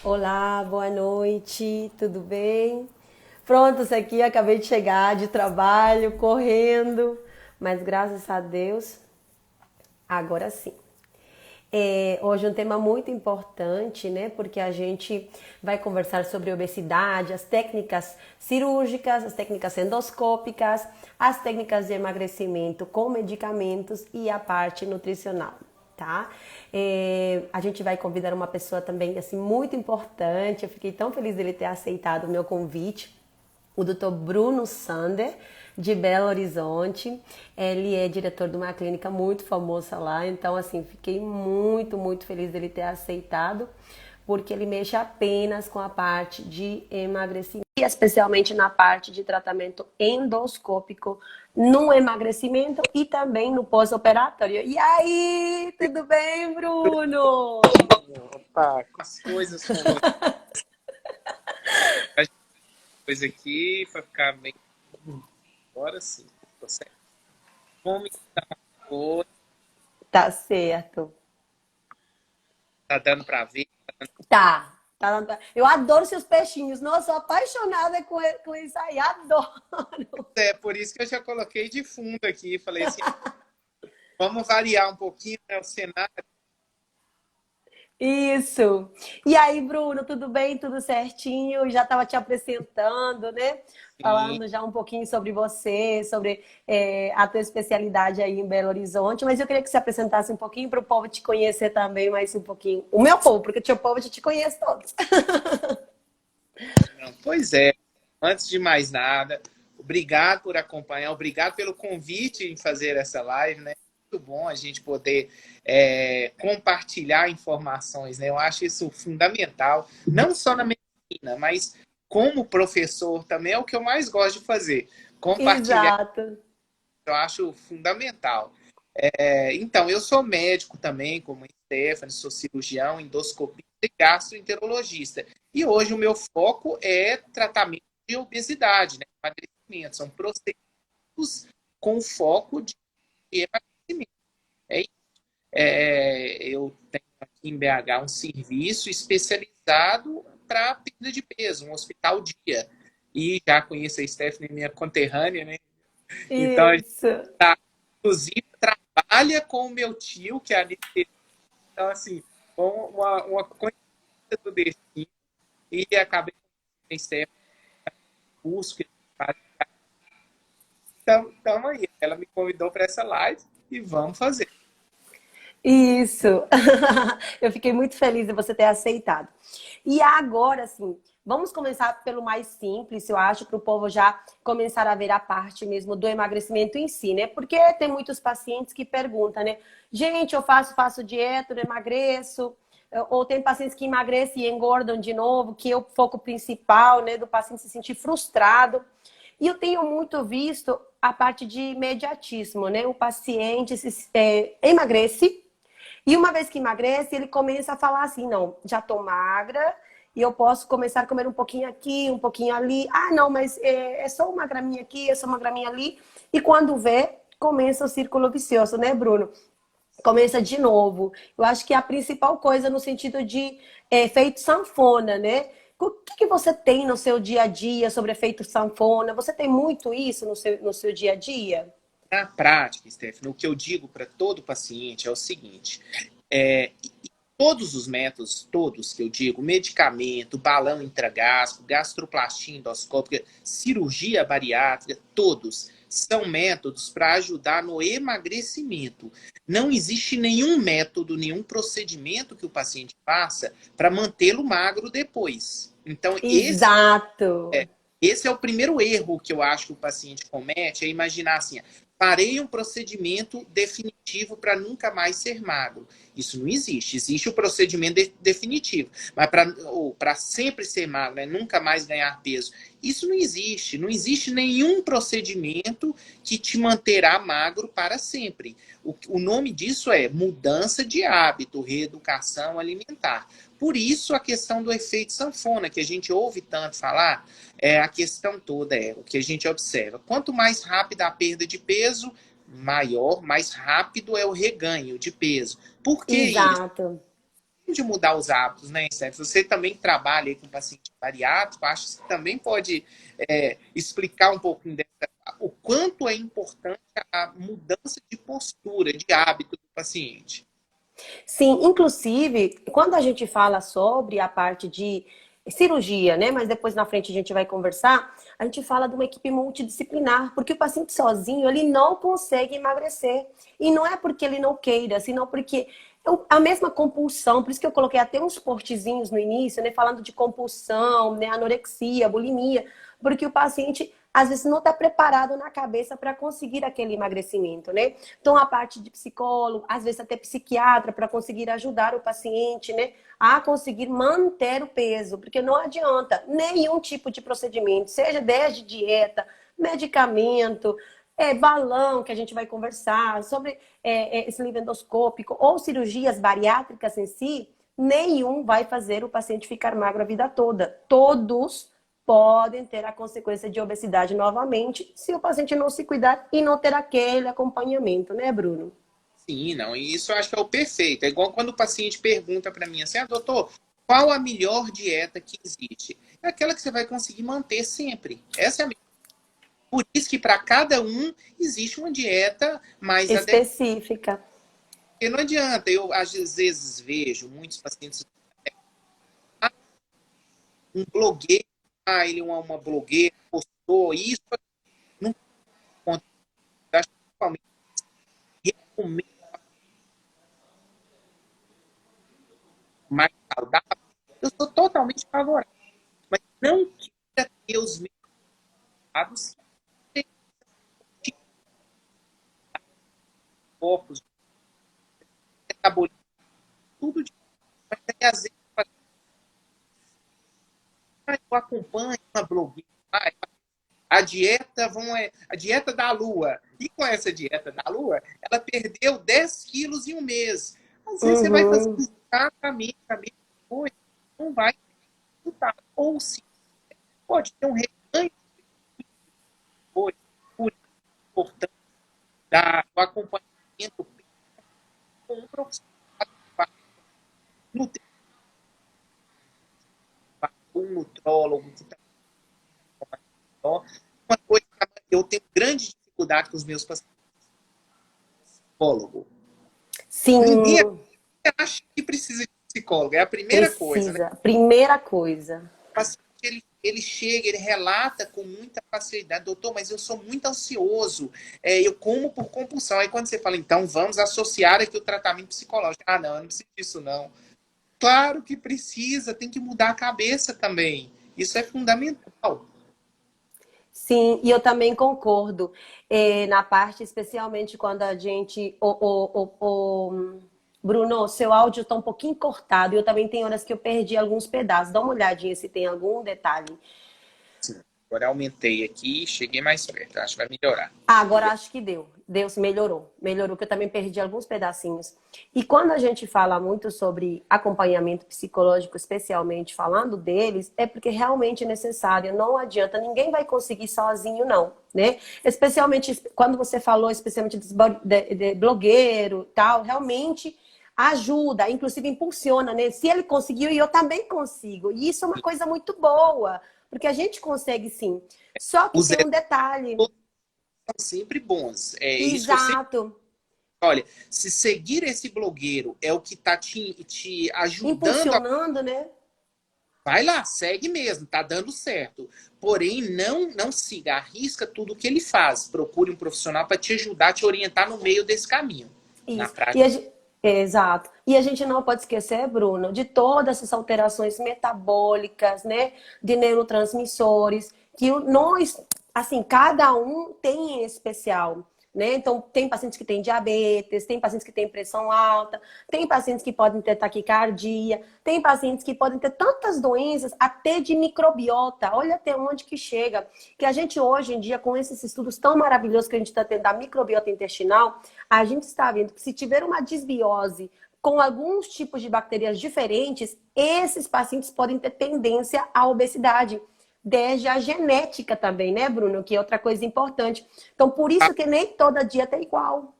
Olá, boa noite, tudo bem? Prontos aqui, acabei de chegar de trabalho, correndo, mas graças a Deus, agora sim. Hoje é um tema muito importante, né? Porque a gente vai conversar sobre obesidade, as técnicas cirúrgicas, as técnicas endoscópicas, as técnicas de emagrecimento com medicamentos e a parte nutricional, tá? A gente vai convidar uma pessoa também assim muito importante. Eu fiquei tão feliz dele ter aceitado o meu convite, o Dr. Bruno Sander, de Belo Horizonte. Ele é diretor de uma clínica muito famosa lá, então assim, fiquei muito feliz dele ter aceitado, porque ele mexe apenas com a parte de emagrecimento, e especialmente na parte de tratamento endoscópico no emagrecimento e também no pós-operatório. E aí, tudo bem, Bruno? Opa, com as coisas como a coisa aqui para ficar bem. Agora sim, tô certo. Como está hoje? Tá certo. Tá dando para ver? Tá. Eu adoro seus peixinhos. Nossa, sou apaixonada com isso aí. Adoro. É por isso que eu já coloquei de fundo aqui. Falei assim, vamos variar um pouquinho, né, o cenário. Isso. E aí, Bruno, tudo bem? Tudo certinho? Já estava te apresentando, né? Sim. Falando já um pouquinho sobre você, sobre a tua especialidade aí em Belo Horizonte. Mas eu queria que você apresentasse um pouquinho para o povo te conhecer também, mais um pouquinho. O meu povo, porque o teu povo já te conhece todos. Não, pois é. Antes de mais nada, obrigado por acompanhar, obrigado pelo convite em fazer essa live, né? Muito bom a gente poder compartilhar informações, né? Eu acho isso fundamental, não só na medicina, mas como professor também é o que eu mais gosto de fazer. Compartilhar, Exato. eu acho fundamental. Então, eu sou médico também, como a Stephanie, sou cirurgião, endoscopista e gastroenterologista. E hoje o meu foco é tratamento de obesidade, né? Emagrecimento. São procedimentos com foco de emagrecimento. É, eu tenho aqui em BH um serviço especializado para perda de peso, um hospital dia. E já conheço a Stephanie, minha conterrânea, né? Então, a gente Isso. tá, inclusive, trabalha com o meu tio, que é anestesista. Então, assim, uma coincidência do destino. E acabei com esse curso que faz. Então, tamo aí. Ela me convidou para essa live e vamos fazer. Isso. Eu fiquei muito feliz de você ter aceitado. E agora, assim, vamos começar pelo mais simples, eu acho, para o povo já começar a ver a parte mesmo do emagrecimento em si, né? Porque tem muitos pacientes que perguntam, né? Gente, eu faço dieta, eu emagreço. Ou tem pacientes que emagrecem e engordam de novo, que é o foco principal, né, do paciente se sentir frustrado. E eu tenho muito visto a parte de imediatismo, né? O paciente emagrece e uma vez que emagrece, ele começa a falar assim: não, já tô magra e eu posso começar a comer um pouquinho aqui, um pouquinho ali. Ah, não, mas é só uma graminha aqui, é só uma graminha ali. E quando vê, começa o círculo vicioso, né, Bruno? Começa de novo. Eu acho que é a principal coisa no sentido de efeito sanfona, né? O que você tem no seu dia a dia sobre efeito sanfona? Você tem muito isso no seu dia a dia? Na prática, Stephanie, o que eu digo para todo paciente é o seguinte: é, todos os métodos, todos que eu digo, medicamento, balão intragástrico, gastroplastia endoscópica, cirurgia bariátrica, todos são métodos para ajudar no emagrecimento. Não existe nenhum método, nenhum procedimento que o paciente faça para mantê-lo magro depois. Então, Exato. esse é o primeiro erro que eu acho que o paciente comete, é imaginar assim, farei um procedimento definitivo para nunca mais ser magro. Isso não existe. Existe o procedimento definitivo, mas para sempre ser magro, né, nunca mais ganhar peso. Isso não existe. Não existe nenhum procedimento que te manterá magro para sempre. O nome disso é mudança de hábito, reeducação alimentar. Por isso a questão do efeito sanfona, que a gente ouve tanto falar, a questão toda é o que a gente observa. Quanto mais rápida a perda de peso, mais rápido é o reganho de peso. Por que isso? Exato. de mudar os hábitos, né, Steph? Você também trabalha aí com paciente bariátrico, acho que você também pode explicar um pouquinho o quanto é importante a mudança de postura, de hábito do paciente. Sim, inclusive, quando a gente fala sobre a parte de cirurgia, né? Mas depois na frente a gente vai conversar, a gente fala de uma equipe multidisciplinar, porque o paciente sozinho, ele não consegue emagrecer. E não é porque ele não queira, senão porque a mesma compulsão, por isso que eu coloquei até uns portezinhos no início, né? Falando de compulsão, né? Anorexia, bulimia, porque o paciente às vezes não está preparado na cabeça para conseguir aquele emagrecimento, né? Então, a parte de psicólogo, às vezes até psiquiatra, para conseguir ajudar o paciente, né? A conseguir manter o peso, porque não adianta nenhum tipo de procedimento, seja desde dieta, medicamento, balão, que a gente vai conversar, sobre esse livro endoscópico, ou cirurgias bariátricas em si, nenhum vai fazer o paciente ficar magro a vida toda. Todos podem ter a consequência de obesidade novamente se o paciente não se cuidar e não ter aquele acompanhamento, né, Bruno? Sim, não, e isso eu acho que é o perfeito. É igual quando o paciente pergunta para mim assim, doutor, qual a melhor dieta que existe? É aquela que você vai conseguir manter sempre. Essa é a melhor. Por isso que para cada um existe uma dieta mais adequada. Específica. Porque não adianta, eu às vezes vejo muitos pacientes, um blogueiro, ele é uma blogueira, postou isso, não conta, eu acho que principalmente recomendo mais saudável, eu sou totalmente favorável. Mas não queira ter os mesmos dados corpos, metabolismo, tudo de. Mas aí, às vezes, eu acompanho uma blogueira, a dieta, a dieta da Lua. E com essa dieta da Lua, ela perdeu 10 quilos em um mês. Às vezes você vai fazer Uhum. exatamente a mesma coisa, não vai ter resultado. Ou se pode ter um reganho de coisa, por importante do acompanhamento com um profissional, um nutrólogo que está. Uma coisa que eu tenho grande dificuldade com os meus pacientes, psicólogo. Ninguém Sim, acha que precisa de psicólogo, é a primeira coisa, né? precisa. Primeira coisa. O paciente, ele chega, ele relata com muita facilidade, doutor, mas eu sou muito ansioso, eu como por compulsão. Aí quando você fala, então vamos associar aqui o tratamento psicológico. Ah, não, eu não preciso disso, não. Claro que precisa, tem que mudar a cabeça também. Isso é fundamental. Sim, e eu também concordo na parte, especialmente quando a gente. Bruno, seu áudio está um pouquinho cortado e eu também tenho horas que eu perdi alguns pedaços. Dá uma olhadinha se tem algum detalhe. Sim. Agora eu aumentei aqui, cheguei mais perto. Acho que vai melhorar. Ah, agora acho que deu. Deus melhorou. Melhorou, que eu também perdi alguns pedacinhos. E quando a gente fala muito sobre acompanhamento psicológico, especialmente falando deles, é porque realmente é necessário. Não adianta, ninguém vai conseguir sozinho, não, né? Especialmente quando você falou, especialmente de blogueiro, tal, realmente ajuda, inclusive impulsiona, né? Se ele conseguiu, eu também consigo. E isso é uma coisa muito boa, porque a gente consegue sim. Só que Os tem um detalhe. são sempre bons. É isso que eu sempre. Exato. Olha, se seguir esse blogueiro é o que está te ajudando, Impulsionando, né? vai lá, segue mesmo, tá dando certo. Porém, não siga, arrisca tudo o que ele faz. Procure um profissional para te ajudar, te orientar no meio desse caminho. Na Isso. prática. Exato. E a gente não pode esquecer, Bruno, de todas essas alterações metabólicas, né? De neurotransmissores, que nós, assim, cada um tem em especial. Né? Então, tem pacientes que têm diabetes, tem pacientes que têm pressão alta, tem pacientes que podem ter taquicardia, tem pacientes que podem ter tantas doenças, até de microbiota. Olha até onde que chega. Que a gente hoje em dia, com esses estudos tão maravilhosos que a gente está tendo da microbiota intestinal, a gente está vendo que se tiver uma desbiose com alguns tipos de bactérias diferentes, esses pacientes podem ter tendência à obesidade. Desde a genética também, né, Bruno? Que é outra coisa importante. Então, por isso que nem toda dieta é igual.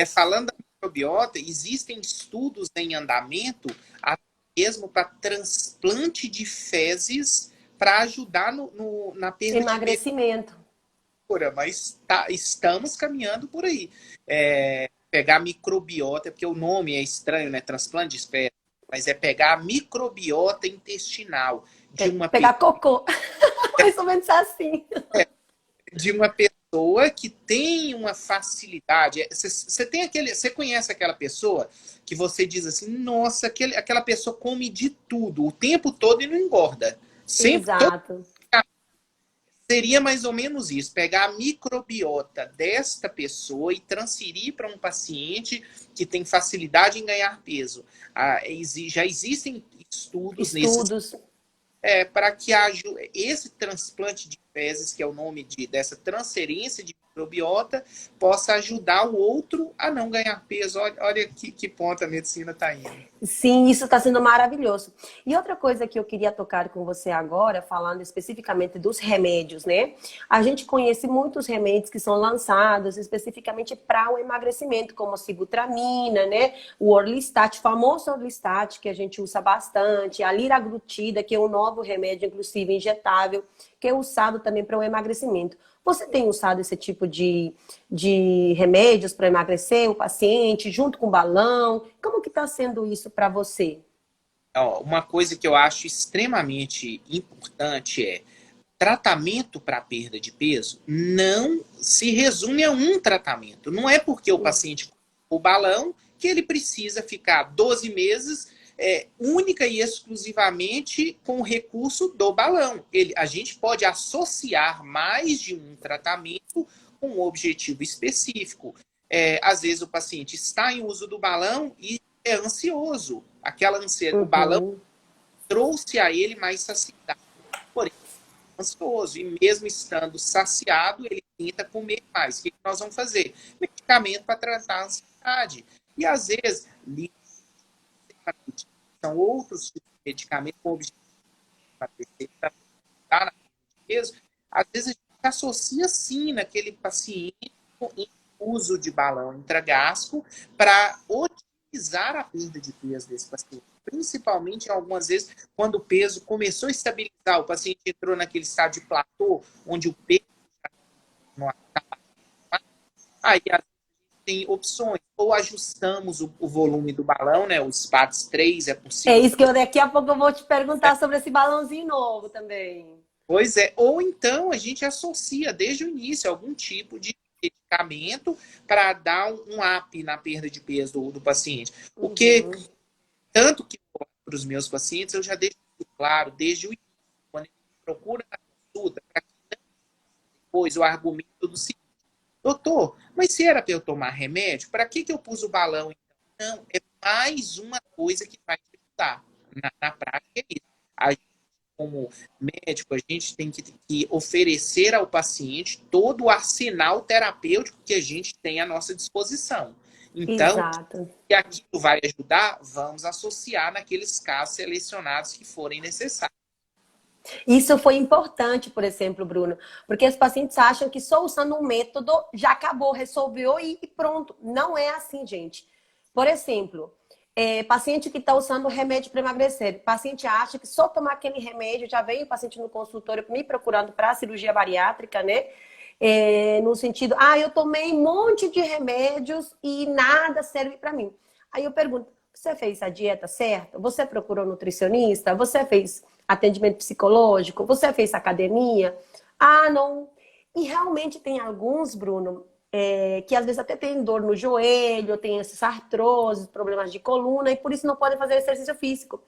Falando da microbiota, existem estudos em andamento mesmo para transplante de fezes para ajudar na perda de peso, Emagrecimento. mas estamos caminhando por aí. Pegar microbiota, porque o nome é estranho, né? Transplante de fezes, mas é pegar a microbiota intestinal Pegar cocô. Mais ou menos assim. de uma pessoa que tem uma facilidade. Você conhece aquela pessoa que você diz assim, nossa, aquela pessoa come de tudo o tempo todo e não engorda. Sempre, Exato. seria mais ou menos isso, pegar a microbiota desta pessoa e transferir para um paciente que tem facilidade em ganhar peso. Já existem estudos Estudos. para que haja esse transplante de fezes, que é o nome dessa transferência de microbiota, possa ajudar o outro a não ganhar peso. Olha que ponto a medicina está indo. Sim, isso está sendo maravilhoso. E outra coisa que eu queria tocar com você agora, falando especificamente dos remédios, né? A gente conhece muitos remédios que são lançados especificamente para o emagrecimento, como a sibutramina, né? O Orlistat, o famoso Orlistat, que a gente usa bastante, a liraglutida, que é um novo remédio, inclusive injetável, que é usado também para o emagrecimento. Você tem usado esse tipo de remédios para emagrecer o paciente, junto com o balão? Como que está sendo isso para você? Uma coisa que eu acho extremamente importante é tratamento para perda de peso não se resume a um tratamento. Não é porque o paciente o balão que ele precisa ficar 12 meses única e exclusivamente com o recurso do balão. A gente pode associar mais de um tratamento com um objetivo específico. Às vezes o paciente está em uso do balão e é ansioso. Aquela ansiedade, o balão trouxe a ele mais saciedade. Porém, ansioso. E mesmo estando saciado, ele tenta comer mais. O que nós vamos fazer? Medicamento para tratar a ansiedade. E às vezes, são outros tipos de medicamentos com objetivo para tratar na peso. Às vezes a gente associa sim naquele paciente em uso de balão intragástrico para otimizar a perda de peso desse paciente. Principalmente, algumas vezes, quando o peso começou a estabilizar, o paciente entrou naquele estado de platô, onde o peso não estava. Aí, às vezes, tem opções. Ou ajustamos o volume do balão, né? O SPATS 3 é É possível. isso que daqui a pouco eu vou te perguntar sobre esse balãozinho novo também. Pois é. Ou então a gente associa desde o início algum tipo de medicamento para dar um up na perda de peso do paciente. O que, tanto que para os meus pacientes, eu já deixo claro desde o início, quando ele procura a consulta, para que depois o argumento do seguinte: doutor, mas se era para eu tomar remédio, para que eu pus o balão então? Não, é mais uma coisa que vai te ajudar. Na prática é isso. A gente, como médico, a gente tem que oferecer ao paciente todo o arsenal terapêutico que a gente tem à nossa disposição. Então, Exato. se aquilo vai ajudar, vamos associar naqueles casos selecionados que forem necessários. Isso foi importante, por exemplo, Bruno, porque os pacientes acham que só usando um método já acabou, resolveu e pronto. Não é assim, gente. Por exemplo, paciente que está usando remédio para emagrecer, o paciente acha que só tomar aquele remédio, já veio o paciente no consultório me procurando para cirurgia bariátrica, né? No sentido, eu tomei um monte de remédios e nada serve para mim. Aí eu pergunto, você fez a dieta certa? Você procurou nutricionista? Você fez atendimento psicológico? Você fez academia? Não. E realmente tem alguns, Bruno, que às vezes até tem dor no joelho, tem essas artroses, problemas de coluna, e por isso não podem fazer exercício físico.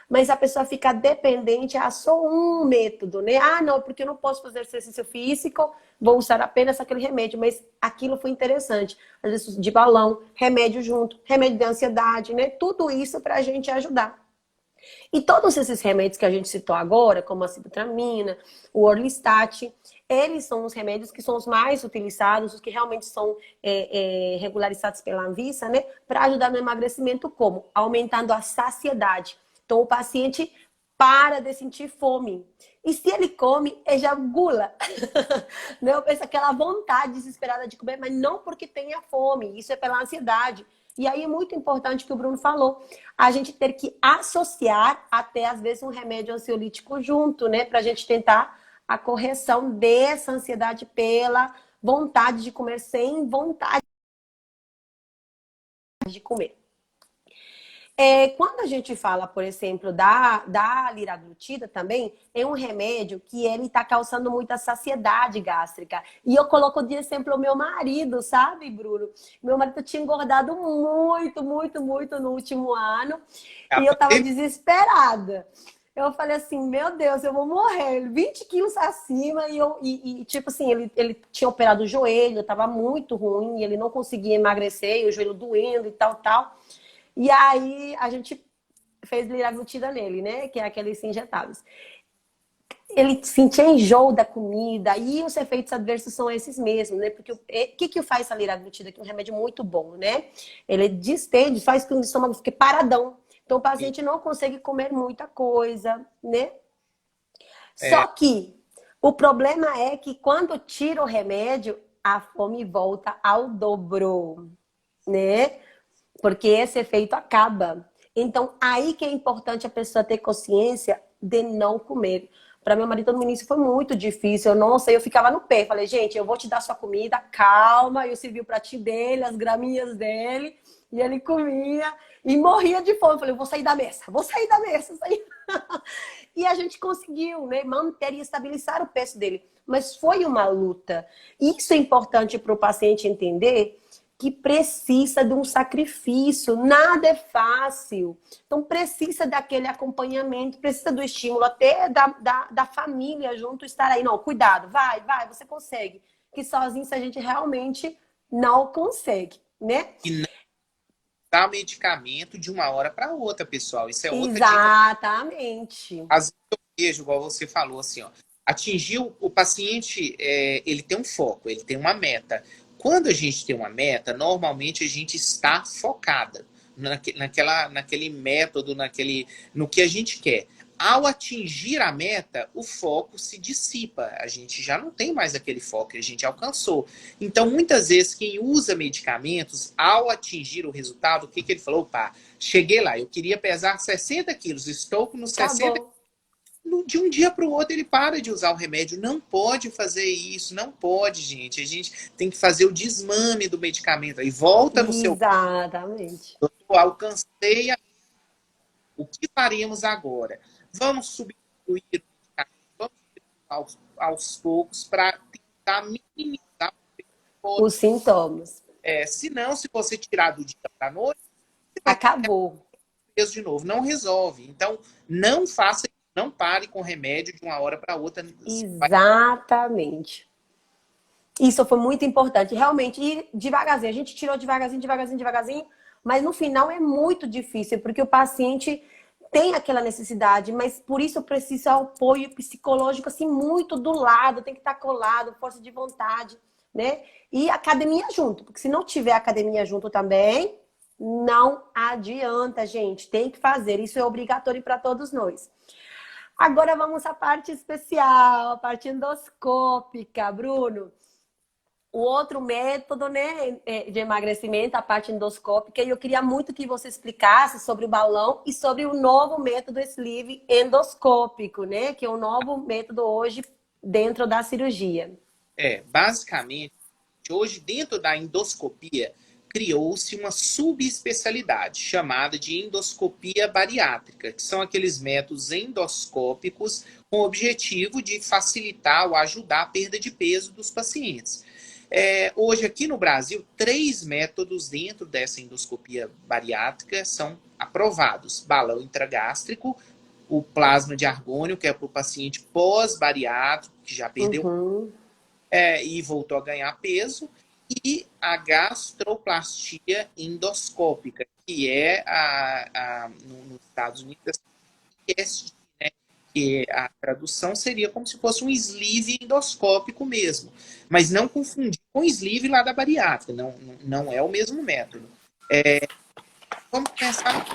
Mas a pessoa fica dependente a só um método, né? Não, porque eu não posso fazer exercício físico, vou usar apenas aquele remédio. Mas aquilo foi interessante. Às vezes de balão, remédio junto, remédio de ansiedade, né? Tudo isso para a gente ajudar. E todos esses remédios que a gente citou agora, como a sibutramina, o Orlistat, eles são os remédios que são os mais utilizados, os que realmente são regularizados pela Anvisa, né? Para ajudar no emagrecimento, como? Aumentando a saciedade. Então, o paciente para de sentir fome. E se ele come, é já gula. Não, pensa aquela vontade desesperada de comer, mas não porque tenha fome. Isso é pela ansiedade. E aí é muito importante o que o Bruno falou, a gente ter que associar até às vezes um remédio ansiolítico junto, né? Pra gente tentar a correção dessa ansiedade pela vontade de comer sem vontade de comer. Quando a gente fala, por exemplo, da liraglutida também, é um remédio que ele está causando muita saciedade gástrica. E eu coloco de exemplo o meu marido, sabe, Bruno? Meu marido tinha engordado muito, muito, muito no último ano. E eu tava desesperada. Eu falei assim, meu Deus, eu vou morrer. 20 quilos acima e tipo assim, ele tinha operado o joelho, tava muito ruim, ele não conseguia emagrecer, e o joelho doendo e tal, tal. E aí a gente fez liraglutida nele, né? Que é aqueles injetáveis. Ele sentia enjoo da comida e os efeitos adversos são esses mesmos, né? Porque o que faz a liraglutida? Que é um remédio muito bom, né? Ele distende, faz com que o estômago fique paradão. Então o paciente não consegue comer muita coisa, né? Só que o problema é que quando tira o remédio, a fome volta ao dobro, né? Porque esse efeito acaba. Então, aí que é importante a pessoa ter consciência de não comer. Para meu marido, no início foi muito difícil. Nossa, eu ficava no pé. Falei, gente, eu vou te dar sua comida, calma. Eu servi o pratinho dele, as graminhas dele. E ele comia e morria de fome. Falei, eu vou sair da mesa, vou sair da mesa. Sair. E a gente conseguiu, né, manter e estabilizar o peso dele. Mas foi uma luta. Isso é importante para o paciente entender que precisa de um sacrifício, nada é fácil. Então precisa daquele acompanhamento, precisa do estímulo até da família junto estar aí. Não, cuidado, vai, você consegue. Que sozinho a gente realmente não consegue, né? E não dá medicamento de uma hora para outra, pessoal. Isso é outra dica. Exatamente. Às vezes eu vejo, igual você falou, assim, ó, atingir o paciente, ele tem um foco, ele tem uma meta. Quando a gente tem uma meta, normalmente a gente está focada naquele método, no que a gente quer. Ao atingir a meta, o foco se dissipa. A gente já não tem mais aquele foco que a gente alcançou. Então, muitas vezes, quem usa medicamentos, ao atingir o resultado, o que ele falou? Opa, cheguei lá, eu queria pesar 60 quilos, estou nos 60. Acabou. De um dia para o outro ele para de usar o remédio. Não pode fazer isso, não pode, gente. A gente tem que fazer o desmame do medicamento. Aí volta no seu Exatamente. corpo, alcancei. O que faremos agora? Vamos substituir o medicamento, vamos aos poucos para tentar minimizar o Os sintomas. se não, se você tirar do dia para a noite, você vai Acabou. ter peso de novo. Não resolve. Então, não faça isso. Não pare com remédio de uma hora para outra. Exatamente. Isso foi muito importante. Realmente, ir devagarzinho. A gente tirou devagarzinho, devagarzinho, devagarzinho. Mas no final é muito difícil, porque o paciente tem aquela necessidade, mas por isso precisa apoio psicológico, assim, muito do lado. Tem que estar colado, força de vontade, né? E academia junto. Porque se não tiver academia junto também, não adianta, gente. Tem que fazer. Isso é obrigatório para todos nós. Agora vamos à parte especial, a parte endoscópica, Bruno. O outro método, né, de emagrecimento, a parte endoscópica, e eu queria muito que você explicasse sobre o balão e sobre o novo método sleeve endoscópico, né, que é o novo método hoje dentro da cirurgia. Basicamente, hoje dentro da endoscopia criou-se uma subespecialidade chamada de endoscopia bariátrica, que são aqueles métodos endoscópicos com o objetivo de facilitar ou ajudar a perda de peso dos pacientes. Hoje, aqui no Brasil, 3 métodos dentro dessa endoscopia bariátrica são aprovados. Balão intragástrico, o plasma de argônio, que é para o paciente pós-bariátrico, que já perdeu e voltou a ganhar peso, e a gastroplastia endoscópica, que é nos Estados Unidos, né? Que a tradução seria como se fosse um sleeve endoscópico mesmo. Mas não confundir com o sleeve lá da bariátrica, não é o mesmo método. Vamos começar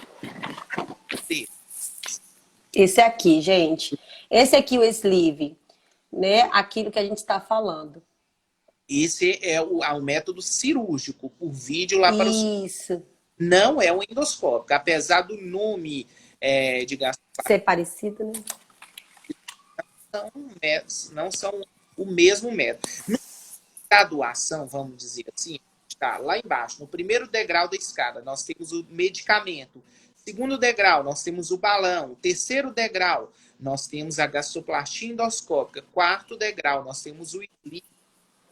Esse aqui, gente. Esse aqui, o sleeve, né, aquilo que a gente está falando. Esse é o método cirúrgico, por vídeo lá para o... Isso. Não é o endoscópico, apesar do nome de Ser parecido, né? não são o mesmo método. Na graduação, vamos dizer assim, está lá embaixo, no primeiro degrau da escada, nós temos o medicamento. Segundo degrau, nós temos o balão. Terceiro degrau, nós temos a gastroplastia endoscópica. Quarto degrau, nós temos o sleeve,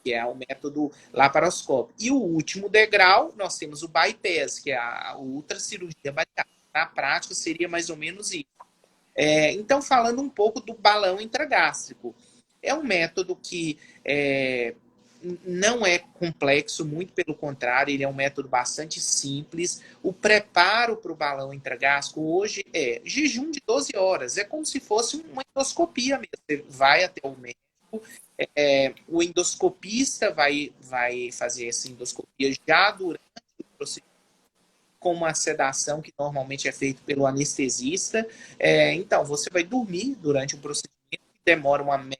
que é o método laparoscópico. E o último degrau, nós temos o bypass, que é a ultracirurgia bariátrica. Na prática, seria mais ou menos isso. Então, falando um pouco do balão intragástrico. É um método que não é complexo, muito pelo contrário, ele é um método bastante simples. O preparo para o balão intragástrico hoje é jejum de 12 horas. É como se fosse uma endoscopia mesmo. Você vai até o médico, o endoscopista vai fazer essa endoscopia já durante o procedimento, com uma sedação que normalmente é feita pelo anestesista. Então, você vai dormir durante o procedimento, que demora uma média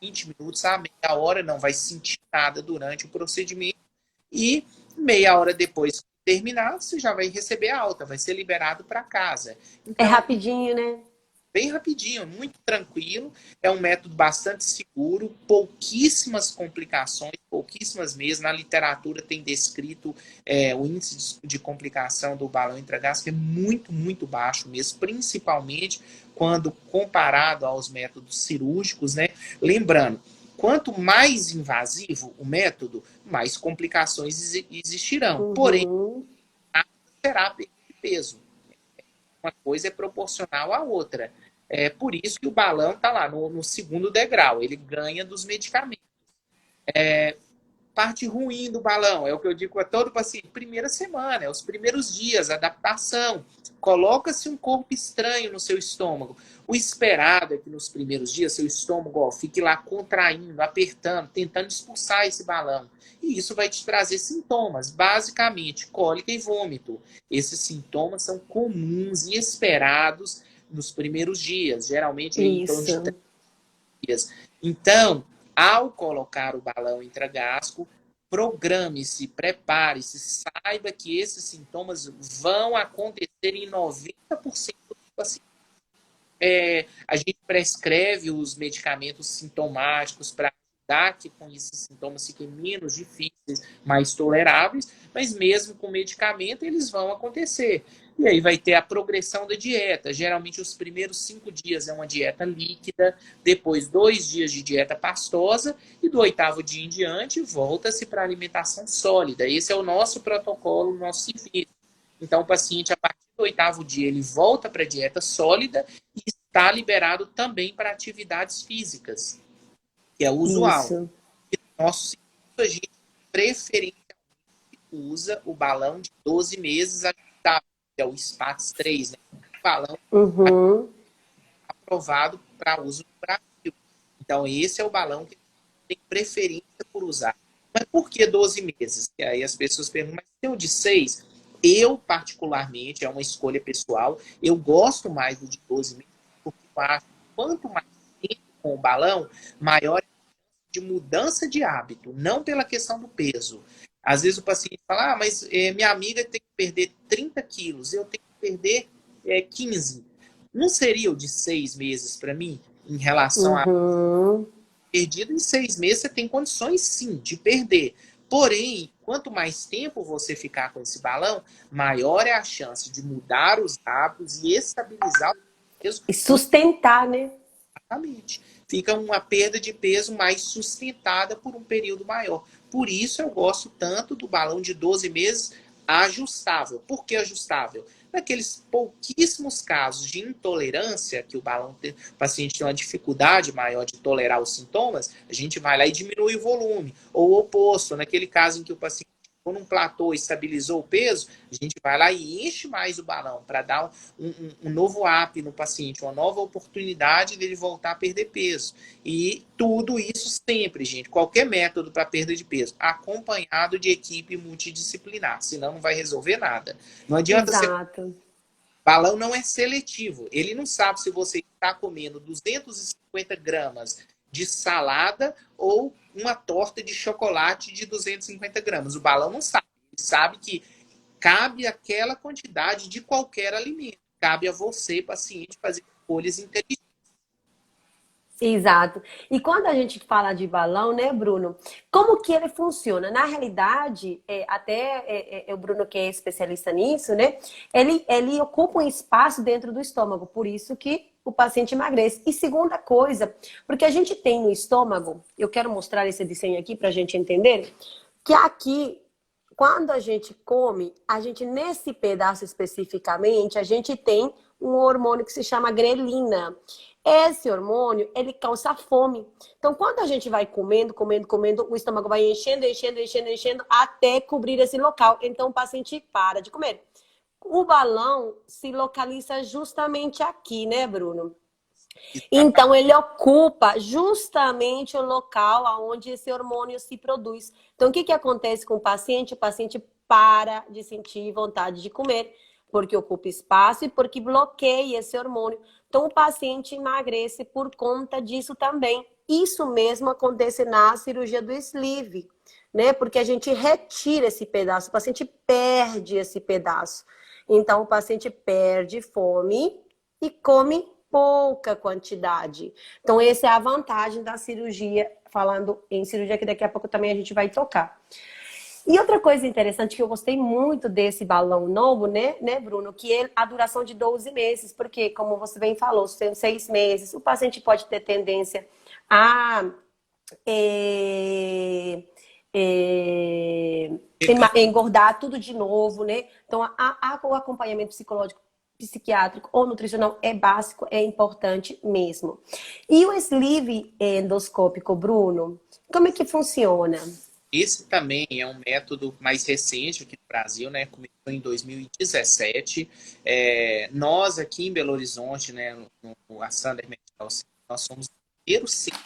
de 20 minutos a meia hora, não vai sentir nada durante o procedimento, e meia hora depois que terminar, você já vai receber a alta, vai ser liberado para casa. É Então, rapidinho, né? bem rapidinho, muito tranquilo. É um método bastante seguro, pouquíssimas complicações, pouquíssimas mesmo. Na literatura tem descrito o índice de complicação do balão intragástrico é muito, muito baixo mesmo, principalmente quando comparado aos métodos cirúrgicos, né? Lembrando, quanto mais invasivo o método, mais complicações existirão. Porém, Uhum. será perda de peso. Uma coisa é proporcional à outra. É por isso que o balão está lá no segundo degrau, ele ganha dos medicamentos. Parte ruim do balão, é o que eu digo a todo paciente, primeira semana, os primeiros dias, adaptação. Coloca-se um corpo estranho no seu estômago. O esperado é que nos primeiros dias seu estômago fique lá contraindo, apertando, tentando expulsar esse balão. E isso vai te trazer sintomas, basicamente cólica e vômito. Esses sintomas são comuns e esperados nos primeiros dias, geralmente em torno de Isso. dias. Então, ao colocar o balão intragástrico, programe-se, prepare-se, saiba que esses sintomas vão acontecer em 90% dos pacientes. A gente prescreve os medicamentos sintomáticos para ajudar que com esses sintomas fiquem menos difíceis, mais toleráveis, mas mesmo com medicamento eles vão acontecer. E aí vai ter a progressão da dieta. Geralmente os primeiros 5 dias é uma dieta líquida, depois 2 dias de dieta pastosa e do 8º dia em diante volta-se para a alimentação sólida. Esse é o nosso protocolo, o nosso serviço. Então o paciente, a partir do 8º dia, ele volta para a dieta sólida e está liberado também para atividades físicas, que é o usual. Isso. Nosso serviço, a gente preferencialmente usa o balão de 12 meses ajustado, que é o SPAX 3, né? O balão Uhum. aprovado para uso no Brasil. Então, esse é o balão que tem preferência por usar. Mas por que 12 meses? E aí as pessoas perguntam, mas tem o de 6? Eu, particularmente, é uma escolha pessoal, eu gosto mais do de 12 meses, porque eu acho que quanto mais tempo com o balão, maior é a de mudança de hábito, não pela questão do peso. Às vezes o paciente fala, mas minha amiga tem que perder 30 quilos, eu tenho que perder 15. Não seria o de 6 meses para mim, em relação a Uhum. perdido em 6 meses, você tem condições sim de perder. Porém, quanto mais tempo você ficar com esse balão, maior é a chance de mudar os hábitos e estabilizar o peso. E sustentar, né? Exatamente. Fica uma perda de peso mais sustentada por um período maior. Por isso eu gosto tanto do balão de 12 meses ajustável. Por que ajustável? Naqueles pouquíssimos casos de intolerância, que o paciente tem uma dificuldade maior de tolerar os sintomas, a gente vai lá e diminui o volume. Ou o oposto, naquele caso em que o paciente ficou num platô e estabilizou o peso, a gente vai lá e enche mais o balão para dar um novo up no paciente, uma nova oportunidade dele voltar a perder peso. E tudo isso sempre, gente, qualquer método para perda de peso, acompanhado de equipe multidisciplinar, senão não vai resolver nada. Não adianta você. Exato. Balão não é seletivo. Ele não sabe se você está comendo 250 gramas de salada ou uma torta de chocolate de 250 gramas. O balão não sabe. Ele sabe que cabe aquela quantidade de qualquer alimento. Cabe a você, paciente, fazer escolhas inteligentes. Exato. E quando a gente fala de balão, né, Bruno? Como que ele funciona? Na realidade, o Bruno, que é especialista nisso, né? Ele ocupa um espaço dentro do estômago, por isso que o paciente emagrece. E segunda coisa, porque a gente tem no estômago, eu quero mostrar esse desenho aqui para a gente entender, que aqui, quando a gente come, a gente, nesse pedaço especificamente, a gente tem um hormônio que se chama grelina. Esse hormônio, ele causa fome. Então, quando a gente vai comendo, comendo, comendo, o estômago vai enchendo, enchendo, enchendo, enchendo, até cobrir esse local. Então, o paciente para de comer. O balão se localiza justamente aqui, né, Bruno? Então, ele ocupa justamente o local onde esse hormônio se produz. Então, o que acontece com o paciente? O paciente para de sentir vontade de comer, porque ocupa espaço e porque bloqueia esse hormônio. Então, o paciente emagrece por conta disso também. Isso mesmo acontece na cirurgia do sleeve, né? Porque a gente retira esse pedaço, o paciente perde esse pedaço. Então, o paciente perde fome e come pouca quantidade. Então, essa é a vantagem da cirurgia, falando em cirurgia, que daqui a pouco também a gente vai tocar. E outra coisa interessante que eu gostei muito desse balão novo, né, Bruno? Que é a duração de 12 meses, porque, como você bem falou, são 6 meses, o paciente pode ter tendência a é, é, engordar tudo de novo, né? Então, o acompanhamento psicológico, psiquiátrico ou nutricional é básico, é importante mesmo. E o sleeve endoscópico, Bruno, como é que funciona? Esse também é um método mais recente aqui no Brasil, né? Começou em 2017. Nós aqui em Belo Horizonte, né, no Assander Medical Center, nós somos o primeiro centro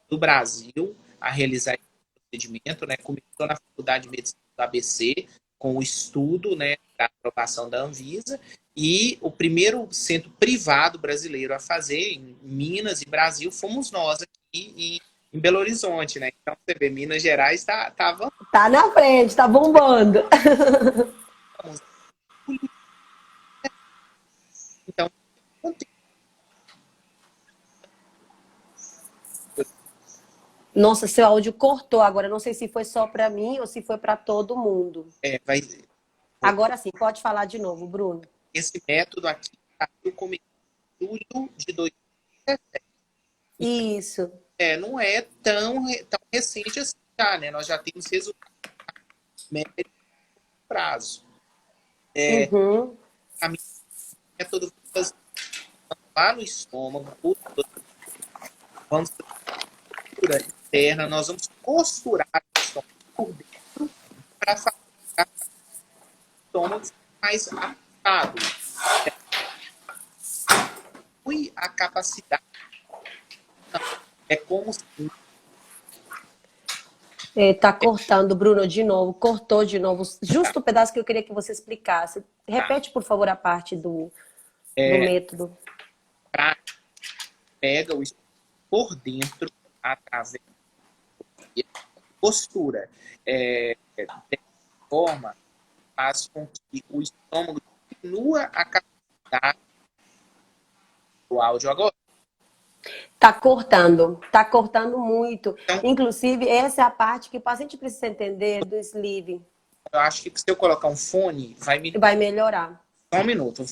do Brasil a realizar esse procedimento, né? Começou na Faculdade de Medicina do ABC, com o estudo, né, da aprovação da Anvisa, e o primeiro centro privado brasileiro a fazer em Minas e Brasil fomos nós aqui em Belo Horizonte, né? Então, você vê, Minas Gerais estava. Tá na frente, tá bombando. Então, Nossa, seu áudio cortou agora. Não sei se foi só para mim ou se foi para todo mundo. vai, Agora sim, pode falar de novo, Bruno. esse método aqui começou em julho de 2017. Isso. Não é tão recente assim, já, né? Nós já temos resultados médio prazo. Uhum. A minha método lá no estômago, vamos costura interna, nós vamos costurar o estômago por dentro para fazer o estômago mais apertado. E a capacidade é como se Tá cortando, Bruno, de novo. Cortou de novo. Justo o pedaço que eu queria que você explicasse. Repete, por favor, a parte do método. pega o estômago por dentro através da postura. Dessa forma, faz com que o estômago diminua a capacidade do áudio agora. Tá cortando muito. Então, inclusive, essa é a parte que o paciente precisa entender do sleeve. Eu acho que se eu colocar um fone, vai melhorar. Só um minuto.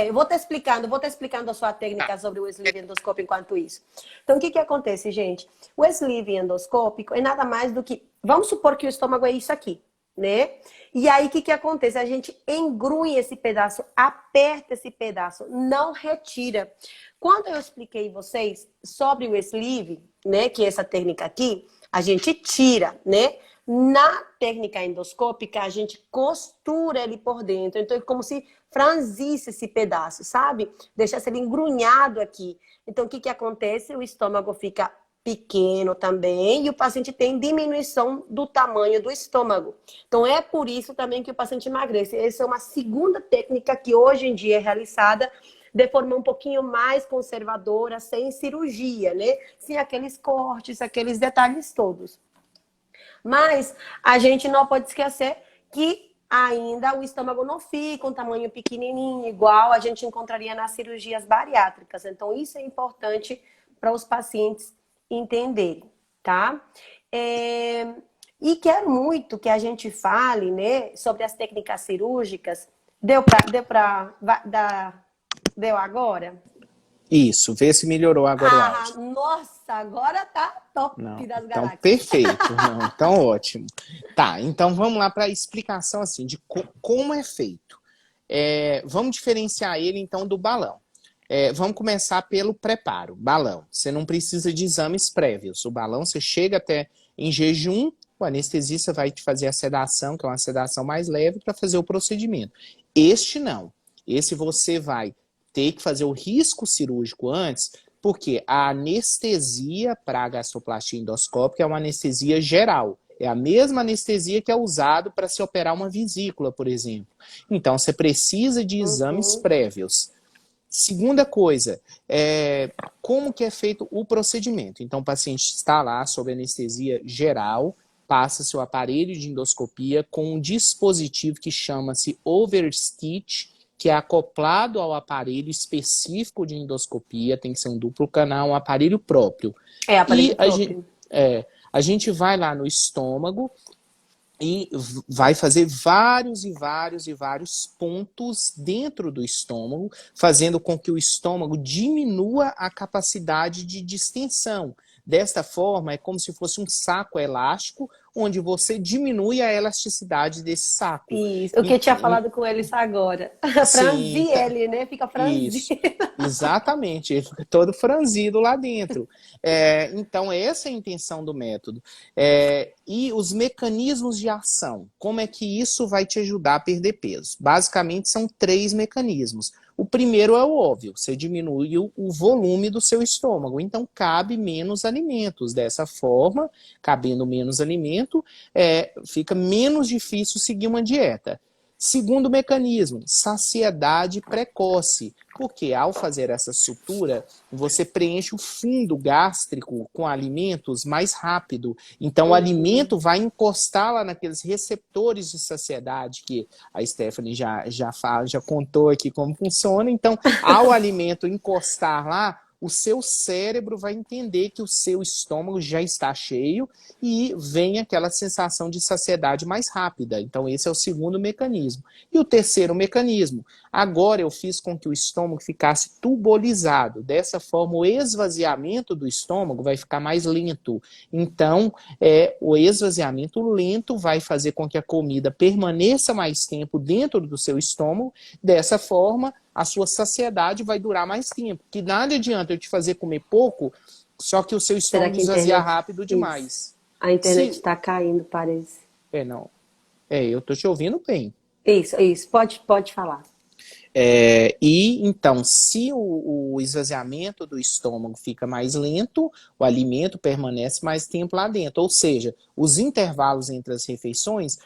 Eu vou estar explicando a sua técnica sobre o sleeve endoscópico enquanto isso. Então, o que acontece, gente? O sleeve endoscópico é nada mais do que... Vamos supor que o estômago é isso aqui, né? E aí, o que acontece? A gente engrunha esse pedaço, aperta esse pedaço, não retira. Quando eu expliquei vocês sobre o sleeve, né, que é essa técnica aqui, a gente tira, né? Na técnica endoscópica, a gente costura ele por dentro. Então, é como se franzisse esse pedaço, sabe? Deixasse ele engrunhado aqui. Então, o que acontece? O estômago fica pequeno também e o paciente tem diminuição do tamanho do estômago. Então, é por isso também que o paciente emagrece. Essa é uma segunda técnica que hoje em dia é realizada de forma um pouquinho mais conservadora, sem cirurgia, né? Sem aqueles cortes, aqueles detalhes todos. Mas a gente não pode esquecer que ainda o estômago não fica um tamanho pequenininho, igual a gente encontraria nas cirurgias bariátricas. Então, isso é importante para os pacientes entenderem, tá? E quero muito que a gente fale, né, sobre as técnicas cirúrgicas. Deu agora? Isso, vê se melhorou agora o Ah, áudio. nossa, agora tá top Não, das então galáxias. perfeito, não, então ótimo. Tá, então vamos lá para a explicação assim de como é feito. Vamos diferenciar ele então do balão. Vamos começar pelo preparo, balão. Você não precisa de exames prévios. O balão você chega até em jejum, o anestesista vai te fazer a sedação, que é uma sedação mais leve, para fazer o procedimento. Este não. Esse você vai ter que fazer o risco cirúrgico antes, porque a anestesia para a gastroplastia endoscópica é uma anestesia geral. É a mesma anestesia que é usado para se operar uma vesícula, por exemplo. Então, você precisa de exames Uhum. prévios. Segunda coisa, como que é feito o procedimento? Então, o paciente está lá sob anestesia geral, passa-se o aparelho de endoscopia com um dispositivo que chama-se overstitch, que é acoplado ao aparelho específico de endoscopia, tem que ser um duplo canal, um aparelho próprio. E Aparelho próprio. a gente vai lá no estômago e vai fazer vários e vários e vários pontos dentro do estômago, fazendo com que o estômago diminua a capacidade de distensão. Desta forma, é como se fosse um saco elástico, onde você diminui a elasticidade desse saco. Isso. O que eu tinha falado com eles agora. Sim, Franzir ele, né? Fica franzir. isso, exatamente, ele fica todo franzido lá dentro. Então, essa é a intenção do método. E os mecanismos de ação, como é que isso vai te ajudar a perder peso? Basicamente, são 3 mecanismos. O primeiro é o óbvio, você diminui o volume do seu estômago, então cabe menos alimentos. Dessa forma, cabendo menos alimento, fica menos difícil seguir uma dieta. Segundo mecanismo, saciedade precoce, porque ao fazer essa sutura, você preenche o fundo gástrico com alimentos mais rápido. Então, o alimento vai encostar lá naqueles receptores de saciedade que a Stephanie já contou aqui como funciona. Então, ao alimento encostar lá, o seu cérebro vai entender que o seu estômago já está cheio e vem aquela sensação de saciedade mais rápida. Então, esse é o segundo mecanismo. E o terceiro mecanismo, agora eu fiz com que o estômago ficasse tubolizado. Dessa forma, o esvaziamento do estômago vai ficar mais lento. Então, o esvaziamento lento vai fazer com que a comida permaneça mais tempo dentro do seu estômago. Dessa forma, a sua saciedade vai durar mais tempo. Que nada adianta eu te fazer comer pouco, só que o seu Será estômago que a esvaziar internet... rápido Isso. demais. A internet está caindo, parece. Não. Eu tô te ouvindo bem. Isso. Pode falar. E então, se o esvaziamento do estômago fica mais lento, o alimento permanece mais tempo lá dentro. Ou seja, os intervalos entre as refeições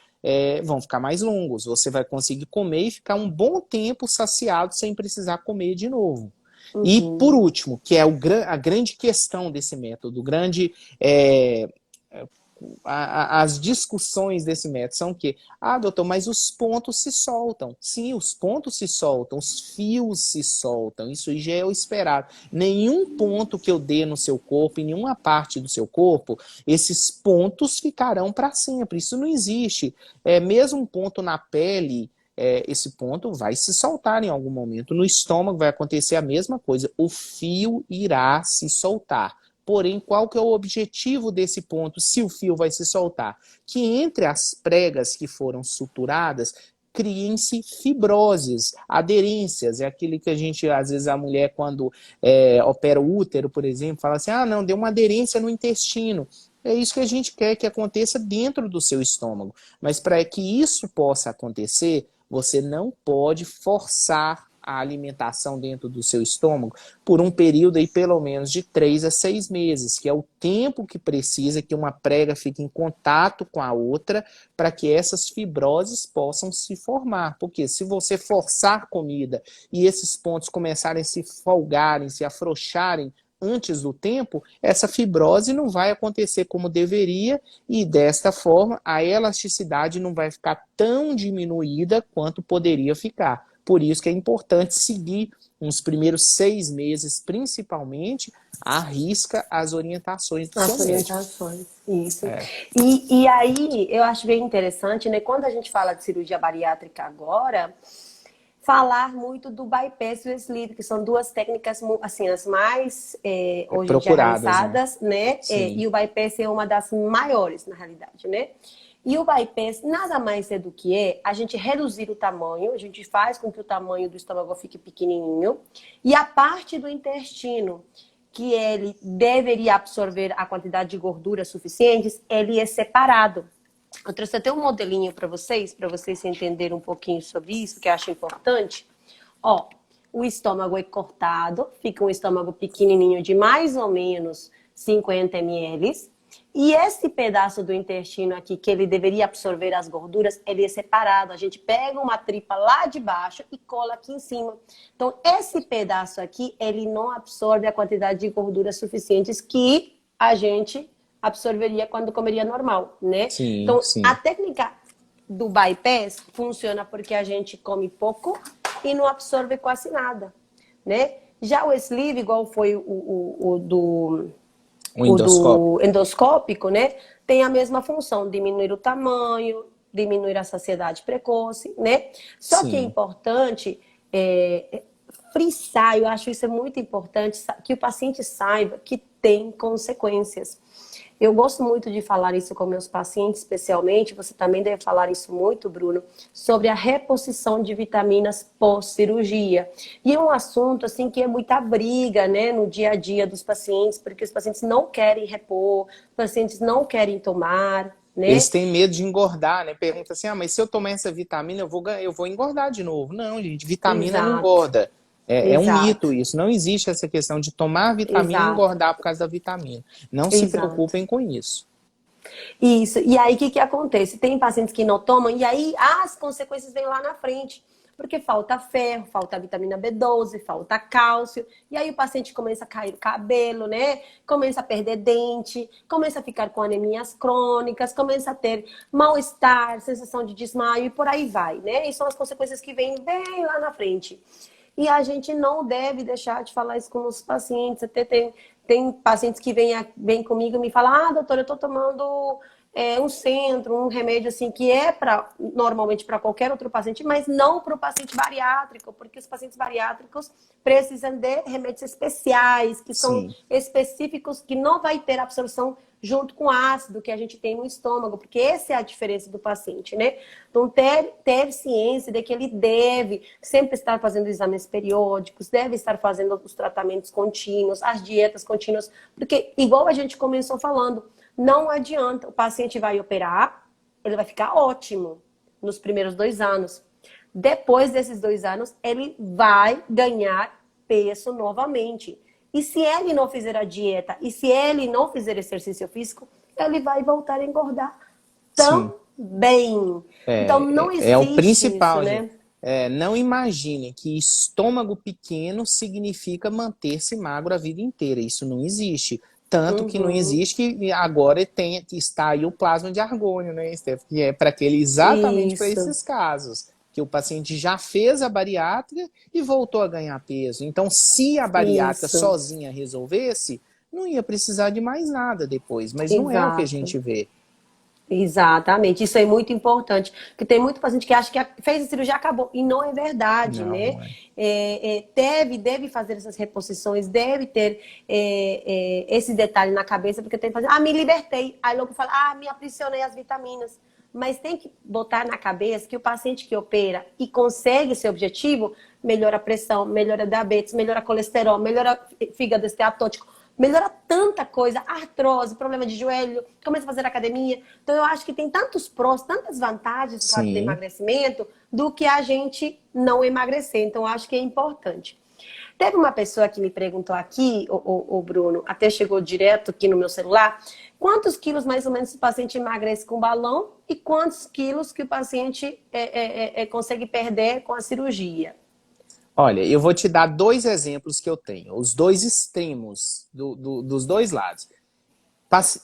vão ficar mais longos. Você vai conseguir comer e ficar um bom tempo saciado sem precisar comer de novo. E por último, que é a grande questão desse método, as discussões desse método são que, doutor, mas os pontos se soltam. Sim, os pontos se soltam, os fios se soltam, isso já é o esperado. Nenhum ponto que eu dê no seu corpo, em nenhuma parte do seu corpo, esses pontos ficarão para sempre, isso não existe. Mesmo um ponto na pele, esse ponto vai se soltar em algum momento. No estômago vai acontecer a mesma coisa, o fio irá se soltar. Porém, qual que é o objetivo desse ponto, se o fio vai se soltar? Que entre as pregas que foram suturadas, criem-se fibroses, aderências. É aquele que a gente, às vezes, a mulher, quando opera o útero, por exemplo, fala assim, não, deu uma aderência no intestino. É isso que a gente quer que aconteça dentro do seu estômago. Mas para que isso possa acontecer, você não pode forçar a alimentação dentro do seu estômago por um período aí pelo menos de 3 a 6 meses, que é o tempo que precisa que uma prega fique em contato com a outra para que essas fibroses possam se formar. Porque se você forçar comida e esses pontos começarem a se folgarem, se afrouxarem antes do tempo, essa fibrose não vai acontecer como deveria e desta forma a elasticidade não vai ficar tão diminuída quanto poderia ficar. Por isso que é importante seguir nos primeiros 6 meses, principalmente, à risca as orientações do seu médico. As orientações, isso. E aí, eu acho bem interessante, né? Quando a gente fala de cirurgia bariátrica agora, falar muito do bypass e o sleeve, que são duas técnicas, assim, as mais hoje em dia realizadas, né? E o bypass é uma das maiores, na realidade, né? E o bypass nada mais é do que a gente reduzir o tamanho, a gente faz com que o tamanho do estômago fique pequenininho, e a parte do intestino, que ele deveria absorver a quantidade de gordura suficientes, ele é separado. Eu trouxe até um modelinho para vocês entenderem um pouquinho sobre isso, que eu acho importante. Ó, o estômago é cortado, fica um estômago pequenininho de mais ou menos 50 ml. E esse pedaço do intestino aqui, que ele deveria absorver as gorduras, ele é separado. A gente pega uma tripa lá de baixo e cola aqui em cima. Então, esse pedaço aqui, ele não absorve a quantidade de gorduras suficientes que a gente absorveria quando comeria normal, né? Sim, então, sim. A técnica do bypass funciona porque a gente come pouco e não absorve quase nada, né? Já o sleeve, igual foi o do endoscópico, né? Tem a mesma função, diminuir o tamanho, diminuir a saciedade precoce, né? Só que é importante frisar, eu acho isso é muito importante, que o paciente saiba que tem consequências. Eu gosto muito de falar isso com meus pacientes, especialmente, você também deve falar isso muito, Bruno, sobre a reposição de vitaminas pós-cirurgia. E é um assunto, assim, que é muita briga, né, no dia a dia dos pacientes, porque os pacientes não querem repor, os pacientes não querem tomar, né? Eles têm medo de engordar, né? Pergunta assim, mas se eu tomar essa vitamina, eu vou engordar de novo. Não, gente, vitamina não engorda. É um mito isso. Não existe essa questão de tomar vitamina e engordar por causa da vitamina. Não se preocupem com isso. Isso. E aí, o que acontece? Tem pacientes que não tomam e aí as consequências vêm lá na frente. Porque falta ferro, falta vitamina B12, falta cálcio. E aí o paciente começa a cair o cabelo, né? Começa a perder dente, começa a ficar com anemias crônicas, começa a ter mal-estar, sensação de desmaio e por aí vai, né? E são as consequências que vêm bem lá na frente. E a gente não deve deixar de falar isso com os pacientes. Até tem pacientes que vêm comigo e me falam, doutora, eu tô tomando um centro, um remédio assim, que é normalmente para qualquer outro paciente, mas não para o paciente bariátrico, porque os pacientes bariátricos precisam de remédios especiais, que são específicos, que não vai ter absorção junto com o ácido que a gente tem no estômago, porque essa é a diferença do paciente, né? Então, ter ciência de que ele deve sempre estar fazendo exames periódicos, deve estar fazendo os tratamentos contínuos, as dietas contínuas, porque, igual a gente começou falando, não adianta, o paciente vai operar, ele vai ficar ótimo nos primeiros 2 anos. Depois desses 2 anos, ele vai ganhar peso novamente. E se ele não fizer a dieta, e se ele não fizer exercício físico, ele vai voltar a engordar também. Então, não existe o principal, isso, gente. né? Não imagine que estômago pequeno significa manter-se magro a vida inteira. Isso não existe. Tanto que não existe que agora está aí o plasma de argônio, né, Steph? Que é para exatamente para esses casos. Que o paciente já fez a bariátrica e voltou a ganhar peso. Então, se a bariátrica sozinha resolvesse, não ia precisar de mais nada depois. Mas não é o que a gente vê. Exatamente, isso é muito importante, porque tem muito paciente que acha que fez a cirurgia acabou, e não é verdade, né? Deve fazer essas reposições, deve ter esse detalhe na cabeça, porque tem que fazer, me libertei, aí logo fala, me aprisionei as vitaminas, mas tem que botar na cabeça que o paciente que opera e consegue esse objetivo, melhora a pressão, melhora a diabetes, melhora a colesterol, melhora fígado esteatótico, melhora tanta coisa, artrose, problema de joelho, começa a fazer academia. Então, eu acho que tem tantos prós, tantas vantagens do emagrecimento do que a gente não emagrecer. Então, eu acho que é importante. Teve uma pessoa que me perguntou aqui, o Bruno, até chegou direto aqui no meu celular, quantos quilos mais ou menos o paciente emagrece com balão e quantos quilos que o paciente consegue perder com a cirurgia? Olha, eu vou te dar dois exemplos que eu tenho, os dois extremos dos dois lados.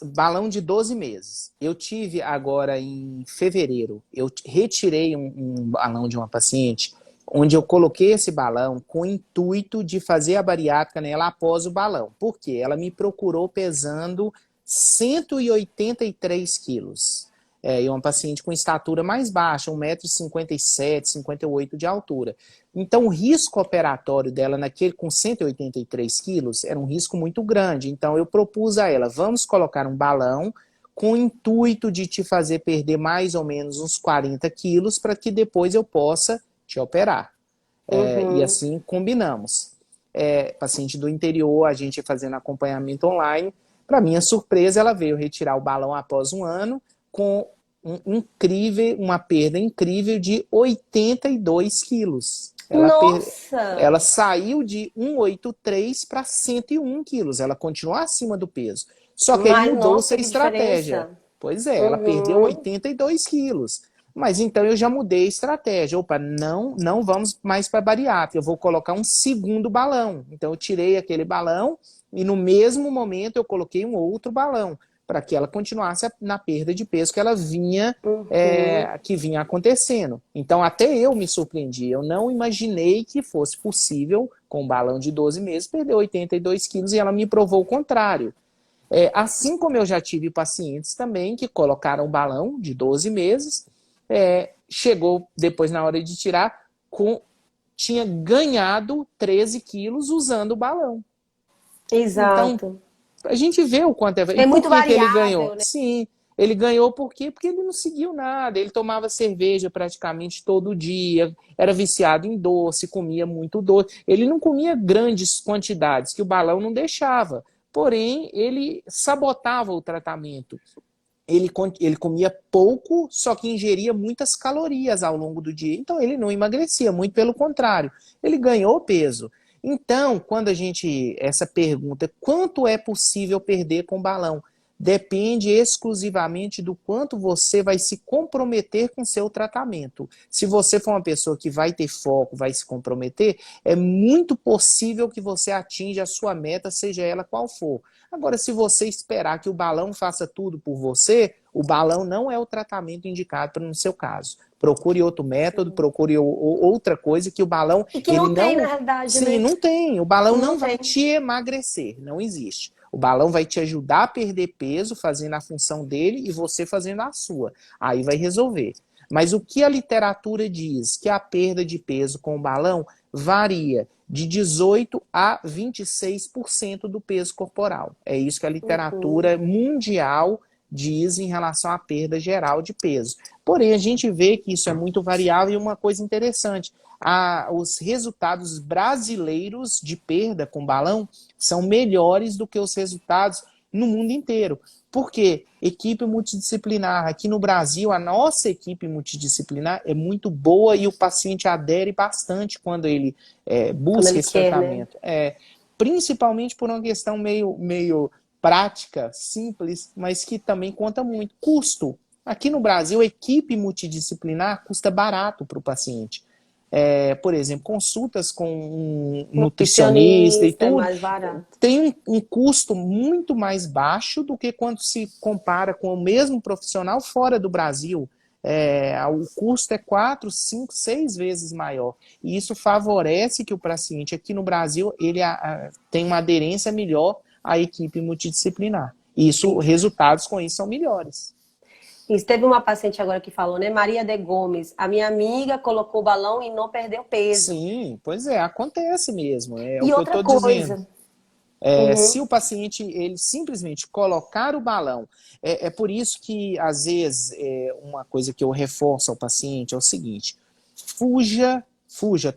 Balão de 12 meses. Eu tive agora em fevereiro, eu retirei um balão de uma paciente, onde eu coloquei esse balão com o intuito de fazer a bariátrica nela após o balão. Por quê? Ela me procurou pesando 183 quilos. E uma paciente com estatura mais baixa, 1,57 m, 58 de altura. Então, o risco operatório dela com 183 quilos era um risco muito grande. Então, eu propus a ela, vamos colocar um balão com o intuito de te fazer perder mais ou menos uns 40 quilos para que depois eu possa te operar. E assim combinamos. Paciente do interior, a gente fazendo acompanhamento online. Para minha surpresa, ela veio retirar o balão após um ano com uma perda incrível de 82 quilos. Ela saiu de 183 para 101 quilos. Ela continua acima do peso. Só que aí mudou-se a estratégia. Diferença. Pois é, ela perdeu 82 quilos. Mas então eu já mudei a estratégia. Opa, não vamos mais para bariátrica. Eu vou colocar um segundo balão. Então eu tirei aquele balão e no mesmo momento eu coloquei um outro balão para que ela continuasse na perda de peso que ela vinha acontecendo. Então até eu me surpreendi. Eu não imaginei que fosse possível, com um balão de 12 meses, perder 82 quilos e ela me provou o contrário. Assim como eu já tive pacientes também que colocaram um balão de 12 meses, chegou depois na hora de tirar, tinha ganhado 13 quilos usando o balão. Exato. Então, a gente vê o quanto é muito variável, que ele ganhou. Né? Sim, ele ganhou por quê? Porque ele não seguiu nada, ele tomava cerveja praticamente todo dia, era viciado em doce, comia muito doce. Ele não comia grandes quantidades, que o balão não deixava. Porém, ele sabotava o tratamento. Ele comia pouco, só que ingeria muitas calorias ao longo do dia. Então, ele não emagrecia, muito pelo contrário. Ele ganhou peso. Então, quando essa pergunta, quanto é possível perder com balão? Depende exclusivamente do quanto você vai se comprometer com o seu tratamento. Se você for uma pessoa que vai ter foco, vai se comprometer, é muito possível que você atinja a sua meta, seja ela qual for. Agora, se você esperar que o balão faça tudo por você, o balão não é o tratamento indicado para no seu caso. Procure outro método, procure outra coisa que o balão... E que não tem, na realidade, Sim, né? não tem. O balão não vai te emagrecer, não existe. O balão vai te ajudar a perder peso, fazendo a função dele e você fazendo a sua. Aí vai resolver. Mas o que a literatura diz? Que a perda de peso com o balão varia de 18% a 26% do peso corporal. É isso que a literatura mundial diz em relação à perda geral de peso. Porém, a gente vê que isso é muito variável e uma coisa interessante, os resultados brasileiros de perda com balão são melhores do que os resultados no mundo inteiro. Por quê? Equipe multidisciplinar. Aqui no Brasil, a nossa equipe multidisciplinar é muito boa e o paciente adere bastante quando ele busca esse tratamento. Né? Principalmente por uma questão meio prática, simples, mas que também conta muito. Custo. Aqui no Brasil, a equipe multidisciplinar custa barato para o paciente. Por exemplo, consultas com um nutricionista e tudo, mais barato. Tem um custo muito mais baixo do que quando se compara com o mesmo profissional fora do Brasil. O custo é 4, 5, 6 vezes maior. E isso favorece que o paciente aqui no Brasil ele tem uma aderência melhor à equipe multidisciplinar. E resultados com isso são melhores. Isso, teve uma paciente agora que falou, né? Maria de Gomes. A minha amiga colocou o balão e não perdeu peso. Sim, pois acontece mesmo. E o que outra eu tô dizendo. Se o paciente ele simplesmente colocar o balão, é por isso que, às vezes, uma coisa que eu reforço ao paciente é o seguinte: fuja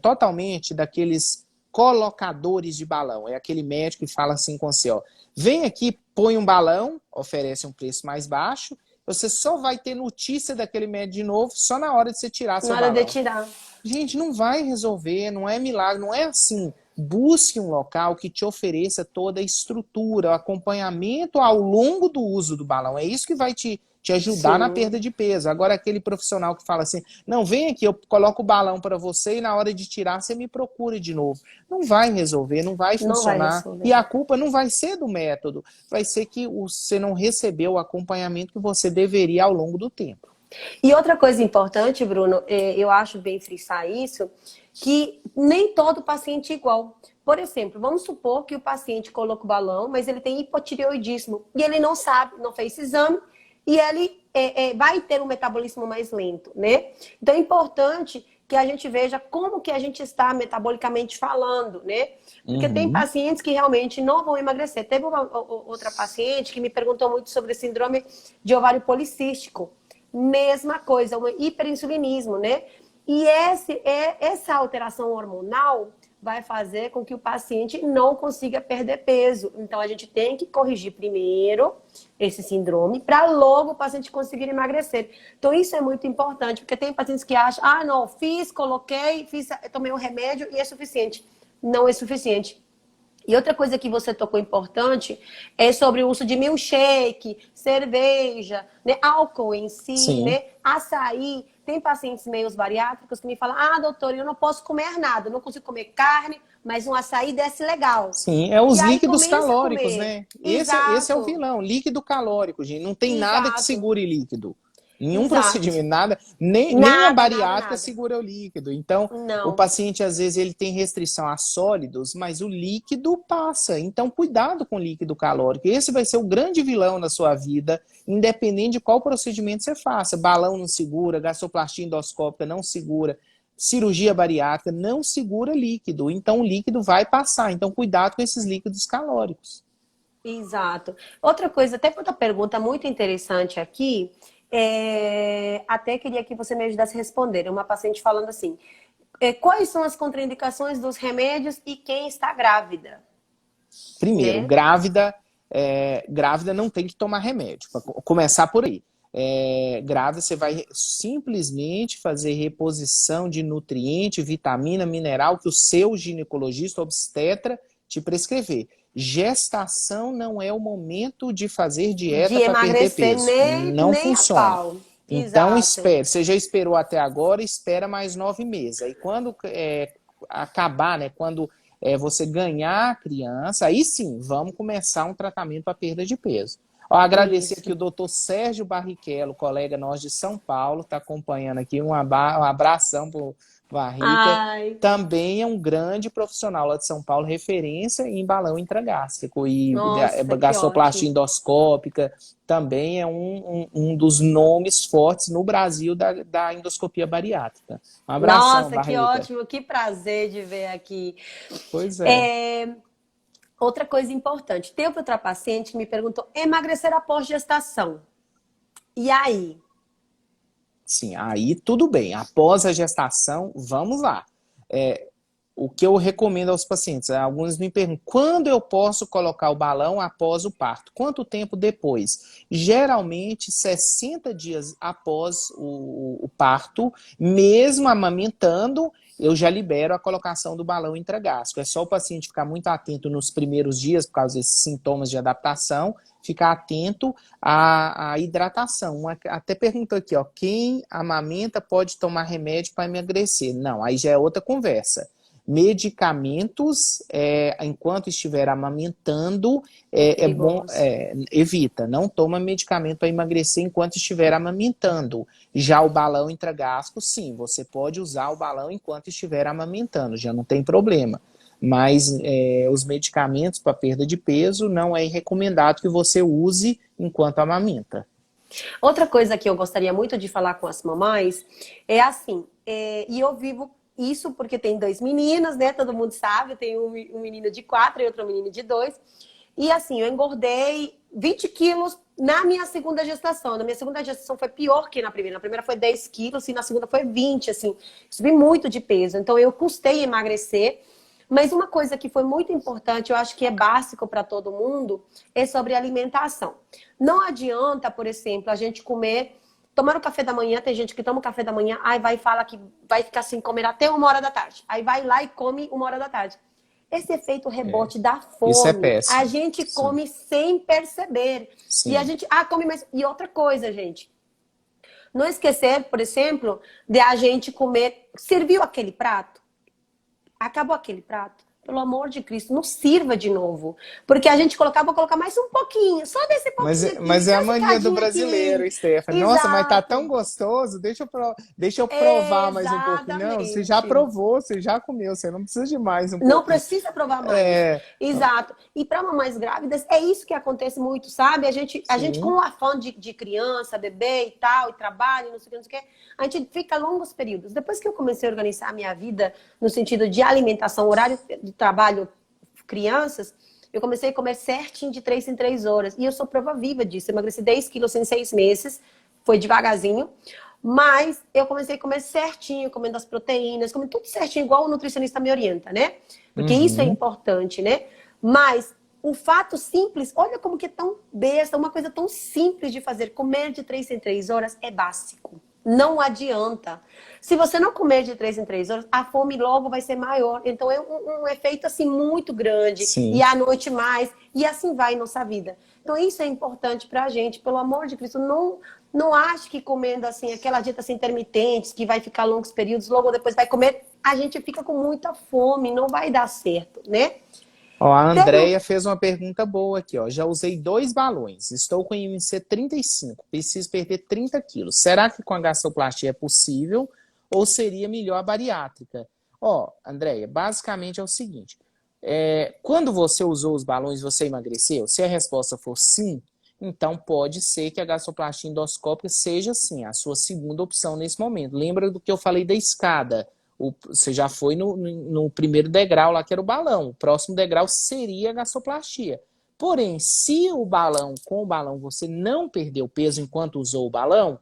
totalmente daqueles colocadores de balão. É aquele médico que fala assim com você, ó, vem aqui, põe um balão, oferece um preço mais baixo, você só vai ter notícia daquele médico de novo só na hora de você tirar seu balão. Na hora de tirar. Gente, não vai resolver, não é milagre, não é assim. Busque um local que te ofereça toda a estrutura, o acompanhamento ao longo do uso do balão. É isso que vai te te ajudar na Sim. perda de peso. Agora, aquele profissional que fala assim, não, vem aqui, eu coloco o balão para você e na hora de tirar você me procura de novo. Não vai resolver, não vai Não vai funcionar. E resolver. a culpa não vai ser do método, vai ser que você não recebeu o acompanhamento que você deveria ao longo do tempo. E outra coisa importante, Bruno, eu acho bem frisar isso, que nem todo paciente é igual. Por exemplo, vamos supor que o paciente coloca o balão, mas ele tem hipotireoidismo e ele não sabe, não fez esse exame e ele vai ter um metabolismo mais lento, né? Então é importante que a gente veja como que a gente está metabolicamente falando, né? Porque tem Uhum. pacientes que realmente não vão emagrecer. Teve outra paciente que me perguntou muito sobre síndrome de ovário policístico. Mesma coisa, um hiperinsulinismo, né? E essa alteração hormonal vai fazer com que o paciente não consiga perder peso. Então, a gente tem que corrigir primeiro esse síndrome para logo o paciente conseguir emagrecer. Então, isso é muito importante, porque tem pacientes que acham, ah, não, coloquei, tomei um remédio e é suficiente. Não é suficiente. E outra coisa que você tocou importante é sobre o uso de milkshake, cerveja, né? Álcool em si, Sim. né? Açaí. Tem pacientes meios bariátricos que me falam, ah, doutor, eu não posso comer nada, eu não consigo comer carne, mas um açaí desce legal. Sim, é E os aí líquidos começa a calóricos, comer. né? Esse é o Exato, vilão, líquido calórico, gente. Não tem nada que exato, segure líquido. Nenhum exato. procedimento, nada, nem a Nada, nada, bariátrica nada. segura o líquido. Então, o Não. paciente, às vezes, ele tem restrição a sólidos, mas o líquido passa. Então, cuidado com o líquido calórico. Esse vai ser o grande vilão na sua vida, independente de qual procedimento você faça. Balão não segura, gastroplastia endoscópica não segura, cirurgia bariátrica não segura líquido. Então, o líquido vai passar. Então, cuidado com esses líquidos calóricos. Exato. Outra coisa, até outra pergunta muito interessante aqui, até queria que você me ajudasse a responder. Uma paciente falando assim, quais são as contraindicações dos remédios e quem está grávida, Primeiro, né? grávida não tem que tomar remédio. Para começar por aí. Grávida, você vai simplesmente fazer reposição de nutriente, vitamina, mineral que o seu ginecologista obstetra te prescrever. Gestação não é o momento de fazer De dieta para perder emagrecer peso. Não nem a funciona. pau. Então, Exato. espere. Você já esperou até agora, espera mais 9 meses. Aí, quando acabar, né? Quando você ganhar a criança, aí sim, vamos começar um tratamento para perda de peso. Ó, agradecer aqui Isso. o doutor Sérgio Barrichello, colega nosso de São Paulo, está acompanhando aqui. Um abração para o Barrica. Ai, Também é um grande profissional lá de São Paulo, referência em balão intragástrico e nossa, que gastroplastia ótimo. endoscópica. Também é um dos nomes fortes no Brasil da endoscopia bariátrica. Um abração, Nossa, que Barrica. ótimo, que prazer de ver aqui. Pois é. É, outra coisa importante, teve outra paciente que me perguntou, emagrecer após gestação. E aí? Sim, aí tudo bem. Após a gestação, vamos lá. O que eu recomendo aos pacientes, alguns me perguntam, quando eu posso colocar o balão após o parto? Quanto tempo depois? Geralmente, 60 dias após o parto, mesmo amamentando, eu já libero a colocação do balão intragástrico. É só o paciente ficar muito atento nos primeiros dias, por causa desses sintomas de adaptação, ficar atento à hidratação. Até perguntou aqui, ó, quem amamenta pode tomar remédio para emagrecer? Não, aí já é outra conversa. Medicamentos, enquanto estiver amamentando, É é bom, perigoso. evita, não toma medicamento para emagrecer enquanto estiver amamentando. Já o balão intragástrico, sim, você pode usar o balão enquanto estiver amamentando, já não tem problema. Mas os medicamentos para perda de peso não é recomendado que você use enquanto amamenta. Outra coisa que eu gostaria muito de falar com as mamães é assim, e eu vivo isso porque tem dois meninos, né? Todo mundo sabe, eu tenho um menino de 4 e outro menino de 2. E assim, eu engordei 20 quilos na minha segunda gestação. Na minha segunda gestação foi pior que na primeira. Na primeira foi 10 quilos e na segunda foi 20, assim. Subi muito de peso. Então eu custei emagrecer. Mas uma coisa que foi muito importante, eu acho que é básico para todo mundo, é sobre alimentação. Não adianta, por exemplo, a gente tomar o café da manhã, tem gente que toma o café da manhã, aí vai e fala que vai ficar sem comer até 1 hora da tarde. Aí vai lá e come 1 hora da tarde. esse efeito rebote da Isso é fome. A péssimo. gente Sim, come sem perceber. E a sim. gente, come mais. E outra coisa, gente. Não esquecer, por exemplo, de a gente comer. Serviu aquele prato? Acabou aquele prato? Pelo amor de Cristo, não sirva de novo. Porque a gente vou colocar mais um pouquinho, só desse pouquinho Mas aqui, é só a esse mania do cadinho brasileiro, aqui. Stephanie. Nossa, mas tá tão Exato. gostoso, deixa eu provar mais um pouquinho. Não, você já Exatamente. provou, você já comeu, você não precisa de mais um Não pouquinho. precisa provar mais. É, Exato. E para mamães grávidas, é isso que acontece muito, sabe? A gente com sim, o afã de criança, bebê e tal, e trabalho, não sei o que, não sei o que, a gente fica longos períodos. Depois que eu comecei a organizar a minha vida no sentido de alimentação, horário de trabalho, crianças, eu comecei a comer certinho de 3 em 3 horas. E eu sou prova viva disso. Eu emagreci 10 quilos em 6 meses. Foi devagarzinho. Mas eu comecei a comer certinho, comendo as proteínas, comendo tudo certinho, igual o nutricionista me orienta, né? Porque isso é uhum, importante, né? Mas o fato simples, olha como que é tão besta, uma coisa tão simples de fazer. Comer de 3 em 3 horas é básico. Não adianta. Se você não comer de 3 em 3 horas, a fome logo vai ser maior. Então é um efeito assim muito grande. E sim. à noite mais. E assim vai em nossa vida. Então isso é importante pra gente. Pelo amor de Cristo, não ache que comendo assim, aquelas dietas intermitentes, que vai ficar longos períodos, logo depois vai comer, a gente fica com muita fome, não vai dar certo, né? Ó, a Teve um... Andrea fez uma pergunta boa aqui, ó. Já usei 2 balões, estou com IMC 35, preciso perder 30 quilos. Será que com a gastroplastia é possível ou seria melhor a bariátrica? Ó, Andrea, basicamente é o seguinte: quando você usou os balões, você emagreceu? Se a resposta for sim, então pode ser que a gastroplastia endoscópica seja sim a sua segunda opção nesse momento. Lembra do que eu falei da escada? Você já foi no primeiro degrau lá, que era o balão. O próximo degrau seria a gastroplastia. Porém, se com o balão você não perdeu peso enquanto usou o balão,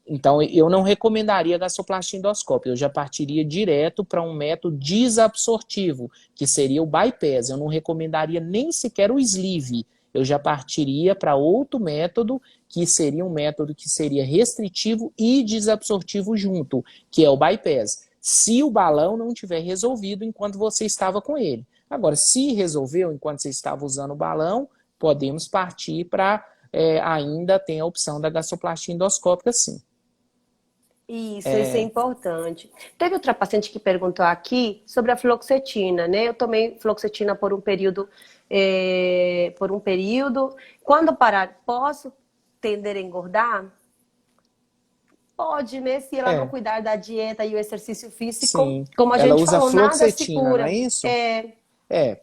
então eu não recomendaria a gastroplastia endoscópica. Eu já partiria direto para um método desabsortivo, que seria o bypass. Eu não recomendaria nem sequer o sleeve. Eu já partiria para outro método, que seria um método que seria restritivo e desabsortivo junto, que é o bypass, se o balão não tiver resolvido enquanto você estava com ele. Agora, se resolveu enquanto você estava usando o balão, podemos partir para ainda tem a opção da gastroplastia endoscópica, sim. Isso é importante. Teve outra paciente que perguntou aqui sobre a fluoxetina, né? Eu tomei fluoxetina por um período, Quando parar, posso tender a engordar? Pode, né? Se ela não É, cuidar da dieta e o exercício físico, sim. como a Ela gente usa falou, nada se fluoxetina, não é cura. isso?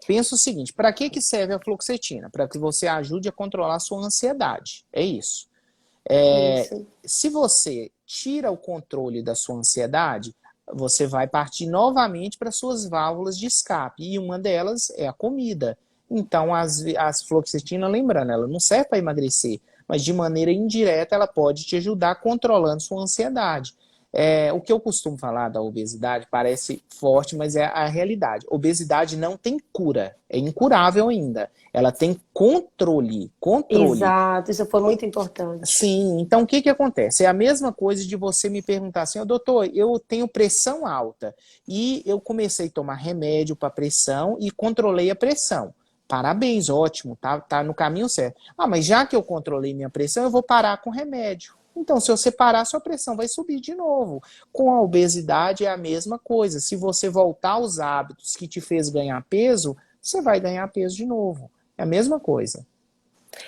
Pensa o seguinte, para que serve a fluoxetina? Para que você ajude a controlar a sua ansiedade. É isso. Isso. Se você tira o controle da sua ansiedade, você vai partir novamente para suas válvulas de escape. E uma delas é a comida. Então, as fluoxetina, lembrando, ela não serve para emagrecer, mas de maneira indireta ela pode te ajudar controlando sua ansiedade. O que eu costumo falar da obesidade parece forte, mas é a realidade. Obesidade não tem cura, é incurável ainda. Ela tem controle, controle. Exato, isso foi muito importante. Sim, então o que que acontece? É a mesma coisa de você me perguntar assim, doutor, eu tenho pressão alta e eu comecei a tomar remédio para pressão e controlei a pressão. Parabéns, ótimo, tá no caminho certo. Ah, mas já que eu controlei minha pressão, eu vou parar com remédio. Então, se você parar, sua pressão vai subir de novo. Com a obesidade é a mesma coisa. Se você voltar aos hábitos que te fez ganhar peso, você vai ganhar peso de novo. É a mesma coisa.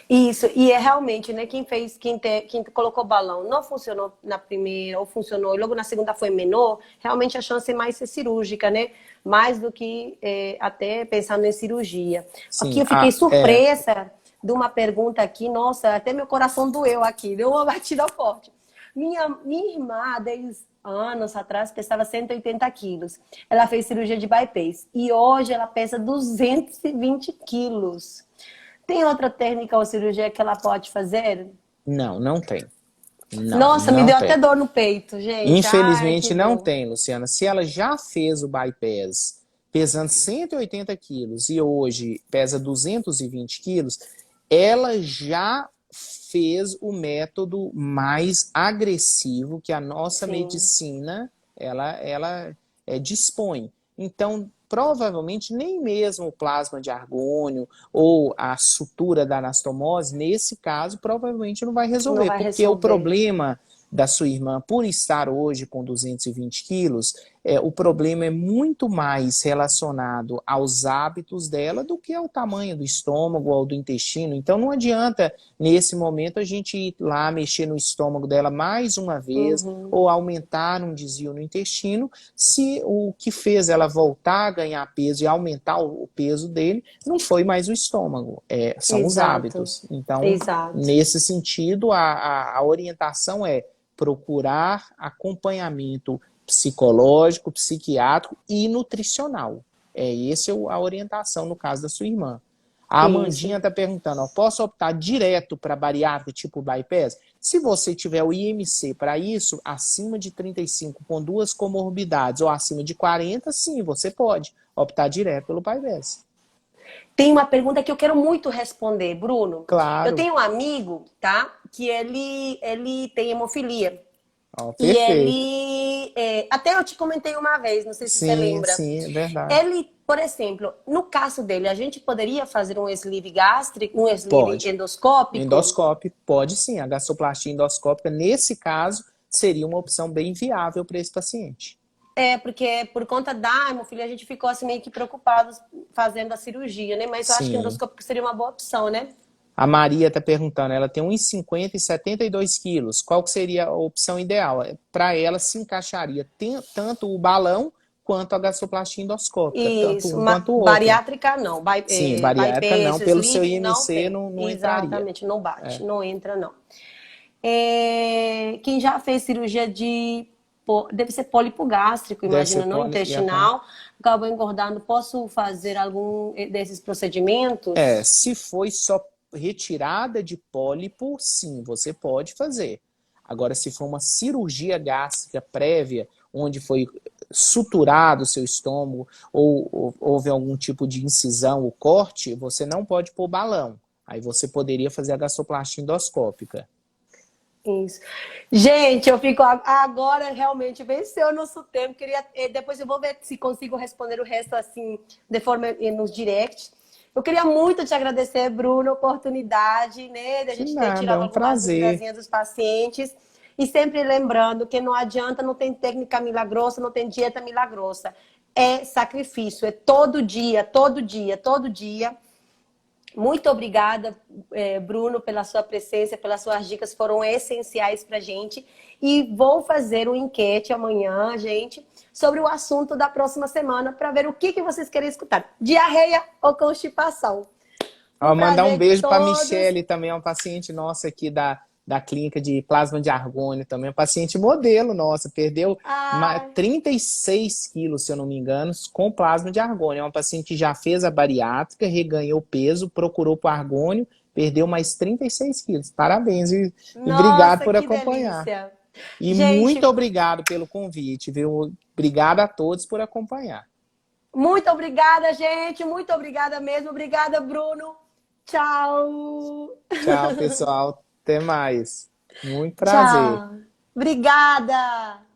Isso, e é realmente, né? Quem colocou balão não funcionou na primeira, ou funcionou, e logo na segunda foi menor, realmente a chance é mais ser cirúrgica, né? Mais do que até pensando em cirurgia. Aqui Sim, eu fiquei surpresa de uma pergunta aqui, nossa, até meu coração doeu aqui, deu uma batida forte. Minha irmã, há 10 anos atrás, pesava 180 quilos. Ela fez cirurgia de bypass e hoje ela pesa 220 quilos. Tem outra técnica ou cirurgia que ela pode fazer? não, não tem. Não, Nossa, me não deu até tem. dor no peito, gente. Ai, que Infelizmente não dor. tem, Luciana. Se ela já fez o bypass pesando 180 quilos e hoje pesa 220 quilos, ela já fez o método mais agressivo que a nossa Sim. medicina ela dispõe. Então, provavelmente nem mesmo o plasma de argônio ou a sutura da anastomose, nesse caso, provavelmente não vai Não resolver, vai porque o resolver. problema da sua irmã, por estar hoje com 220 quilos, o problema é muito mais relacionado aos hábitos dela do que ao tamanho do estômago ou do intestino. Então não adianta, nesse momento, a gente ir lá mexer no estômago dela mais uma vez Uhum, ou aumentar um desvio no intestino, se o que fez ela voltar a ganhar peso e aumentar o peso dele não foi mais o estômago, são os exato, hábitos. Então, exato. nesse sentido, a orientação é procurar acompanhamento psicológico, psiquiátrico e nutricional. Essa a orientação no caso da sua irmã. A Amandinha Isso. está perguntando, ó, posso optar direto para bariátrica tipo bypass? Se você tiver o IMC para isso, acima de 35 com duas comorbidades ou acima de 40, sim, você pode optar direto pelo bypass. Tem uma pergunta que eu quero muito responder, Bruno. Eu Claro. tenho um amigo, tá? Que ele tem hemofilia. Ó, E perfeito. até eu te comentei uma vez, não sei se você Sim, lembra. sim, é verdade. Ele, por exemplo, no caso dele, a gente poderia fazer um sleeve gástrico, um sleeve Pode. endoscópico? Endoscópio, pode sim. A gastroplastia endoscópica, nesse caso, seria uma opção bem viável para esse paciente. Porque por conta da hemofilia a gente ficou assim meio que preocupados fazendo a cirurgia, né? Mas eu acho que Sim. endoscópico seria uma boa opção, né? A Maria está perguntando, ela tem 1,50 e 72 quilos. Qual que seria a opção ideal? Para ela se encaixaria tanto o balão quanto a gastroplastia endoscópica, tanto Isso, um quanto o outro. bariátrica não, Sim, bariátrica não, bypass, pelo seu sleeve não IMC tem. não entraria. Exatamente, não bate, não entra não. Quem já fez cirurgia deve ser pólipo gástrico, Deve ser imagina, não poligatão. intestinal, acabou engordando, posso fazer algum desses procedimentos? Se foi só retirada de pólipo, sim, você pode fazer. Agora, se for uma cirurgia gástrica prévia, onde foi suturado o seu estômago ou houve algum tipo de incisão ou corte, você não pode pôr balão. Aí você poderia fazer a gastroplastia endoscópica. Isso. Gente, eu fico agora realmente venceu o nosso tempo. Depois eu vou ver se consigo responder o resto assim de forma nos directs. Eu queria muito te agradecer, Bruno, a oportunidade, né, da De gente ter nada, é tirado um algumas prazer. duvidazinhas dos pacientes. E sempre lembrando que não adianta, não tem técnica milagrosa, não tem dieta milagrosa. É sacrifício, é todo dia, todo dia, todo dia. Muito obrigada, Bruno, pela sua presença, pelas suas dicas, foram essenciais para a gente. E vou fazer uma enquete amanhã, gente, sobre o assunto da próxima semana, para ver o que vocês querem escutar. Diarreia ou constipação? Um Ó, mandar um prazer beijo para a todos. Michele, também é uma paciente nossa aqui da clínica de plasma de argônio, também uma paciente modelo nossa, perdeu Ai, 36 quilos, se eu não me engano, com plasma de argônio. É uma paciente que já fez a bariátrica, reganhou peso, procurou para argônio, perdeu mais 36 quilos. Parabéns e obrigado nossa, por que acompanhar. delícia. E muito Gente, obrigado pelo convite, viu? Obrigado a todos por acompanhar. muito obrigada, gente. Muito obrigada mesmo. Obrigada, Bruno. Tchau. Tchau, pessoal. Até mais. Muito prazer. Tchau. Obrigada.